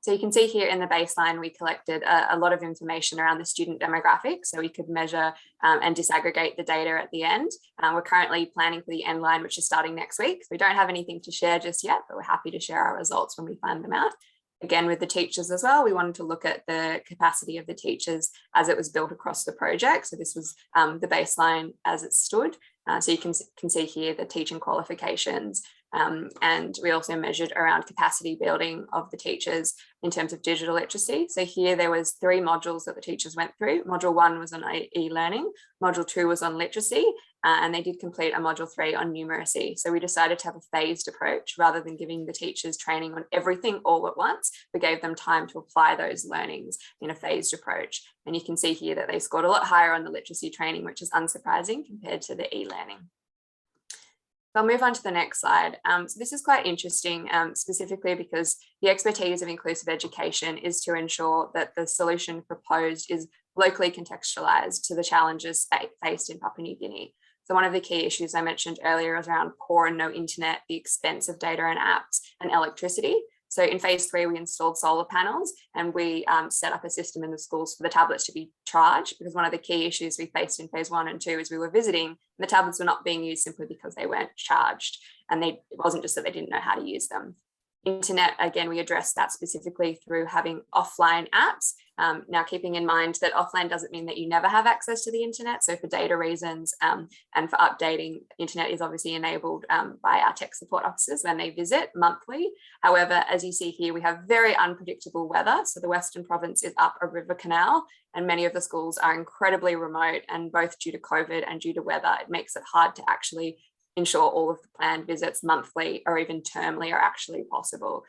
So you can see here in the baseline, we collected a lot of information around the student demographics, so we could measure and disaggregate the data at the end. We're currently planning for the end line, which is starting next week. So we don't have anything to share just yet, but we're happy to share our results when we find them out. Again, with the teachers as well, we wanted to look at the capacity of the teachers as it was built across the project. So this was the baseline as it stood. So you can see here the teaching qualifications. And we also measured around capacity building of the teachers in terms of digital literacy. So here there was 3 modules that the teachers went through. Module 1 was on e-learning, module 2 was on literacy, and they did complete a module 3 on numeracy. So we decided to have a phased approach rather than giving the teachers training on everything all at once. We gave them time to apply those learnings in a phased approach. And you can see here that they scored a lot higher on the literacy training, which is unsurprising compared to the e-learning. I'll move on to the next slide. So this is quite interesting, specifically because the expertise of inclusive education is to ensure that the solution proposed is locally contextualized to the challenges faced in Papua New Guinea. So one of the key issues I mentioned earlier is around poor and no internet, the expense of data and apps, and electricity. So in phase 3, we installed solar panels and we set up a system in the schools for the tablets to be charged, because one of the key issues we faced in phase 1 and 2 is we were visiting and the tablets were not being used simply because they weren't charged. And it wasn't just that they didn't know how to use them. Internet, again, we addressed that specifically through having offline apps. Now, keeping in mind that offline doesn't mean that you never have access to the internet. So for data reasons and for updating, internet is obviously enabled by our tech support officers when they visit monthly. However, as you see here, we have very unpredictable weather. So the Western Province is up a river canal and many of the schools are incredibly remote, and both due to COVID and due to weather, it makes it hard to actually ensure all of the planned visits monthly or even termly are actually possible.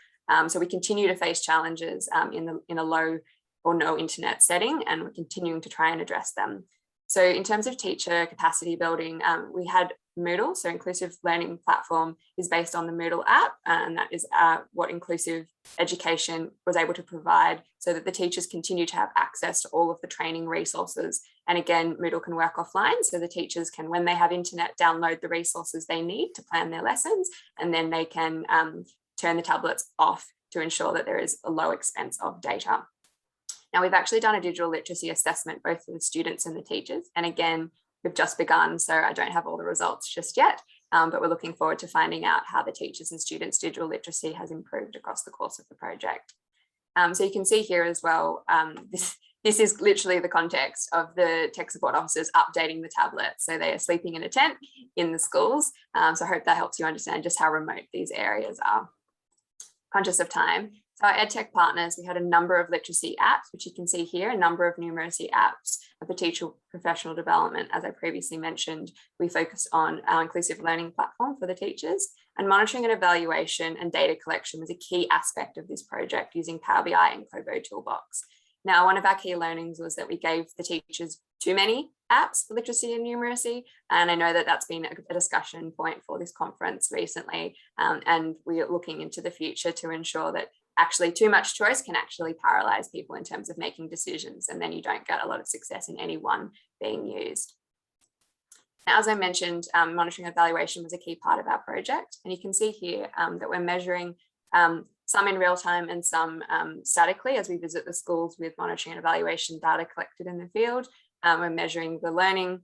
So we continue to face challenges in a low or no internet setting, and we're continuing to try and address them. So in terms of teacher capacity building, we had Moodle, so Inclusive Learning Platform is based on the Moodle app, and that is what Inclusive Education was able to provide so that the teachers continue to have access to all of the training resources. And again, Moodle can work offline, so the teachers can, when they have internet, download the resources they need to plan their lessons, and then they can turn the tablets off to ensure that there is a low expense of data. Now, we've actually done a digital literacy assessment, both for the students and the teachers. And again, we've just begun, so I don't have all the results just yet, but we're looking forward to finding out how the teachers and students' digital literacy has improved across the course of the project. So you can see here as well, this is literally the context of the tech support officers updating the tablet. So they are sleeping in a tent in the schools. So I hope that helps you understand just how remote these areas are. Conscious of time. So our EdTech partners, we had a number of literacy apps, which you can see here, a number of numeracy apps for teacher professional development. As I previously mentioned, we focused on our inclusive learning platform for the teachers, and monitoring and evaluation and data collection was a key aspect of this project using Power BI and Kobo Toolbox. Now, one of our key learnings was that we gave the teachers too many apps for literacy and numeracy. And I know that that's been a discussion point for this conference recently. And we are looking into the future to ensure that actually too much choice can actually paralyze people in terms of making decisions, and then you don't get a lot of success in any one being used. Now, as I mentioned, monitoring and evaluation was a key part of our project, and you can see here that we're measuring some in real time and some statically as we visit the schools with monitoring and evaluation data collected in the field. We're measuring the learning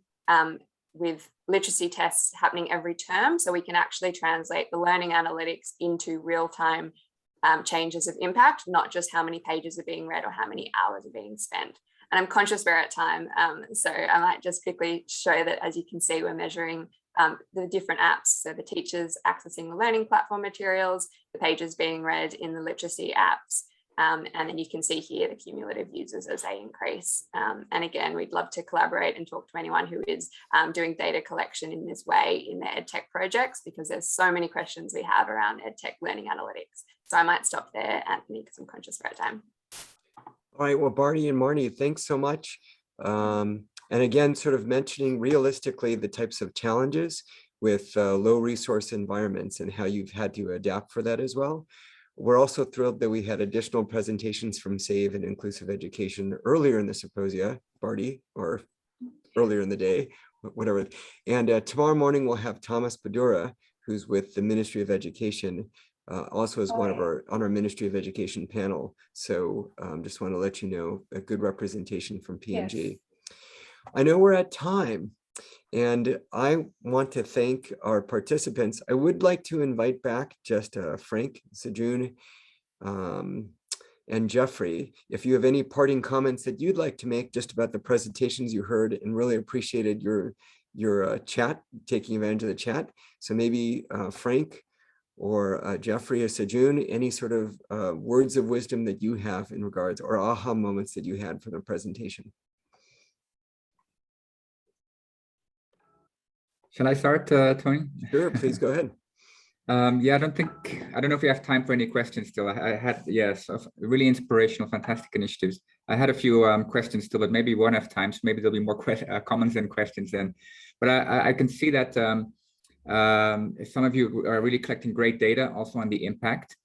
with literacy tests happening every term, so we can actually translate the learning analytics into real-time changes of impact, not just how many pages are being read or how many hours are being spent. And I'm conscious we're at time, so I might just quickly show that, as you can see, we're measuring the different apps. So the teachers accessing the learning platform materials, the pages being read in the literacy apps, and then you can see here the cumulative users as they increase. And again, we'd love to collaborate and talk to anyone who is doing data collection in this way in their EdTech projects, because there's so many questions we have around EdTech learning analytics. So I might stop there, Anthony, because I'm conscious we're at time. All right, well, Bardie and Marni, thanks so much. And again, sort of mentioning realistically the types of challenges with low resource environments and how you've had to adapt for that as well. We're also thrilled that we had additional presentations from SAVE and Inclusive Education earlier in the symposia, Bardie, or earlier in the day, whatever. And tomorrow morning, we'll have Thomas Badura, who's with the Ministry of Education, also as one of on our Ministry of Education panel. So just want to let you know, a good representation from PNG. Yes. I know we're at time, and I want to thank our participants. I would like to invite back just Frank, Seejoon, and Jeffrey, if you have any parting comments that you'd like to make just about the presentations you heard, and really appreciated your chat, taking advantage of the chat. So maybe Frank or Jeffrey or Seejoon, any sort of words of wisdom that you have in regards, or aha moments that you had from the presentation. Shall I start, Tony? Sure, please go ahead. Yeah, I don't know if we have time for any questions still. I had, yes, really inspirational, fantastic initiatives. I had a few questions still, but maybe we won't have time, so maybe there'll be more comments than questions then. But I can see that Some of you are really collecting great data also on the impact.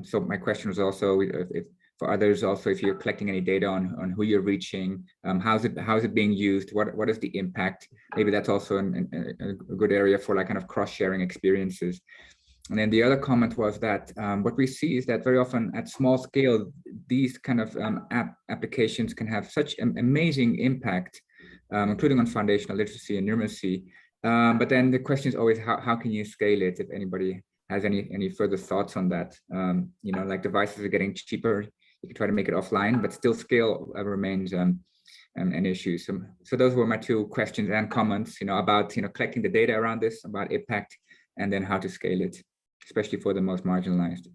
So my question was also if for others also, if you're collecting any data on who you're reaching, how's it being used, what is the impact? Maybe that's also a good area for like kind of cross-sharing experiences. And then the other comment was that what we see is that very often at small scale, these kind of applications can have such an amazing impact, including on foundational literacy and numeracy. But then the question is always how can you scale it? If anybody has any further thoughts on that, you know, like devices are getting cheaper. You can try to make it offline, but still scale remains an issue. So those were my two questions and comments, you know, about, you know, collecting the data around this, about impact, and then how to scale it, especially for the most marginalized,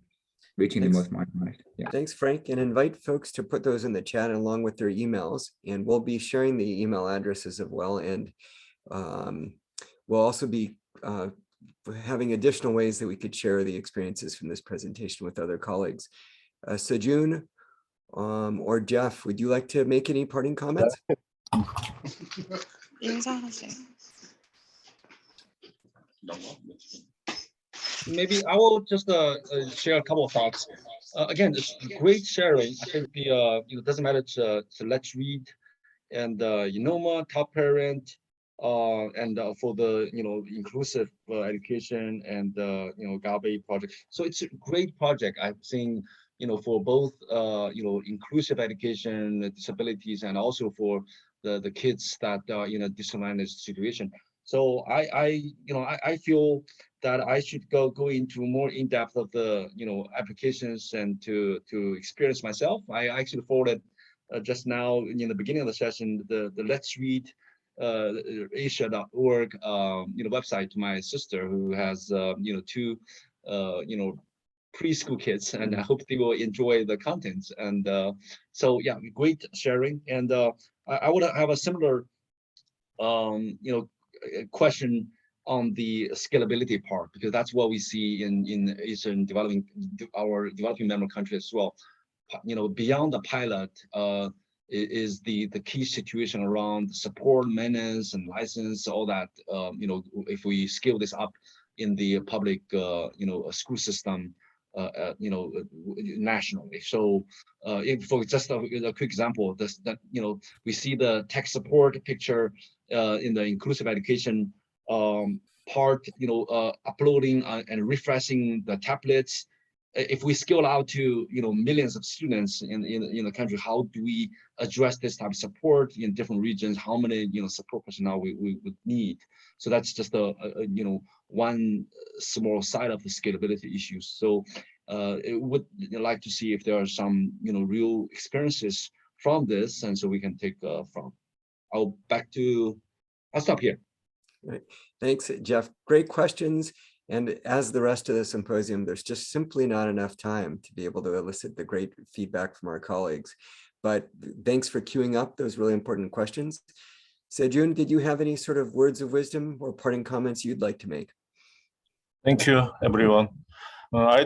reaching the most marginalized. Yeah. Thanks, Frank, and invite folks to put those in the chat along with their emails, and we'll be sharing the email addresses as well. And we'll also be having additional ways that we could share the experiences from this presentation with other colleagues. Seejoon or Jeff, would you like to make any parting comments? Maybe I will just share a couple of thoughts. Again, it's great sharing. I think it doesn't matter to Let's Read and Enuma, Top Parent, and for the inclusive education and Gabe project. So it's a great project. I've seen for both inclusive education, disabilities, and also for the kids that are in a disadvantaged situation. So I feel that I should go into more in depth of the applications and to experience myself. I actually forwarded just now in the beginning of the session the Let's Read Asia.org website to my sister, who has two preschool kids, and I hope they will enjoy the contents. And so yeah, great sharing. And I would have a similar question on the scalability part, because that's what we see in Asian our developing member countries as well. Beyond the pilot is the key situation around support, maintenance, and license, all that. If we scale this up in the public school system nationally. So if for just a quick example, we see the tech support picture in the inclusive education part, uploading and refreshing the tablets. If we scale out to millions of students in the country, how do we address this type of support in different regions? How many support personnel we would need? So that's just one small side of the scalability issues. So it would like to see if there are some real experiences from this, and so we can take from. I'll stop here. Right. Thanks, Jeff. Great questions. And as the rest of the symposium, there's just simply not enough time to be able to elicit the great feedback from our colleagues. But thanks for queuing up those really important questions. Seejoon, did you have any sort of words of wisdom or parting comments you'd like to make? Thank you, everyone. I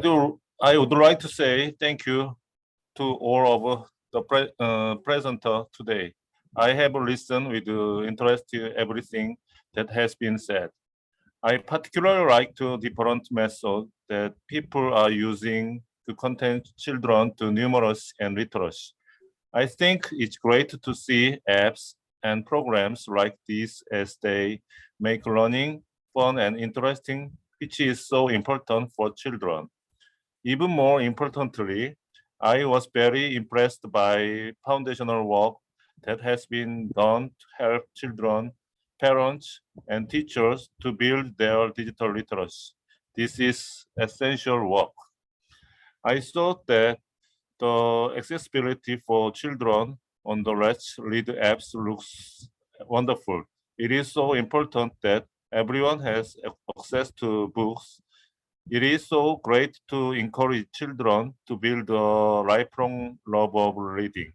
would like to say thank you to all of the presenter today. I have listened with interest to everything that has been said. I particularly like the different methods that people are using to content children to numeracy and literacy. I think it's great to see apps and programs like this, as they make learning fun and interesting, which is so important for children. Even more importantly, I was very impressed by foundational work that has been done to help children, parents, and teachers to build their digital literacy. This is essential work. I thought that the accessibility for children on the Let's Read apps looks wonderful. It is so important that everyone has access to books. It is so great to encourage children to build a lifelong love of reading.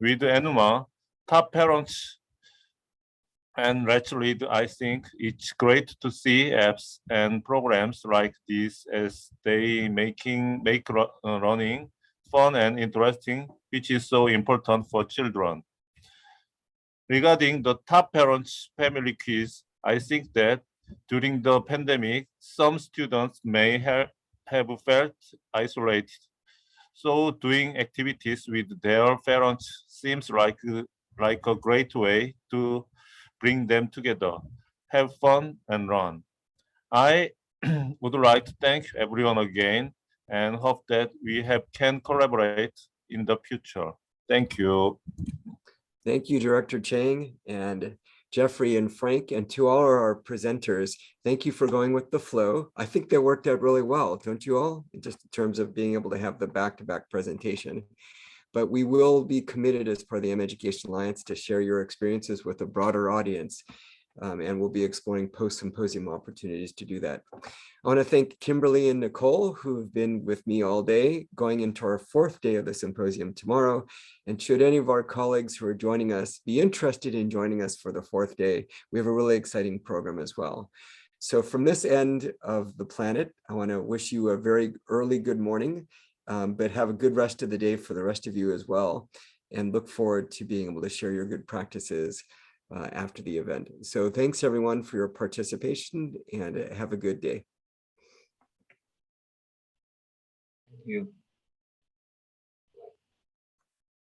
With Enuma, Top Parents, and Let's Read, I think it's great to see apps and programs like this, as they make learning fun and interesting, which is so important for children. Regarding the Top Parents family quiz, I think that During the pandemic, some students may have felt isolated. So doing activities with their parents seems like a great way to bring them together, have fun and learn. I would like to thank everyone again and hope that we can collaborate in the future. Thank you. Thank you, Director Chang and Jeffrey and Frank, and to all our presenters. Thank you for going with the flow. I think that worked out really well, don't you all? Just in terms of being able to have the back-to-back presentation. But we will be committed as part of the mEducation Alliance to share your experiences with a broader audience. And we'll be exploring post-symposium opportunities to do that. I want to thank Kimberly and Nicole, who have been with me all day, going into our 4th day of the symposium tomorrow. And should any of our colleagues who are joining us be interested in joining us for the 4th day, we have a really exciting program as well. So from this end of the planet, I want to wish you a very early good morning, but have a good rest of the day for the rest of you as well. And look forward to being able to share your good practices after the event. So thanks everyone for your participation and have a good day. Thank you.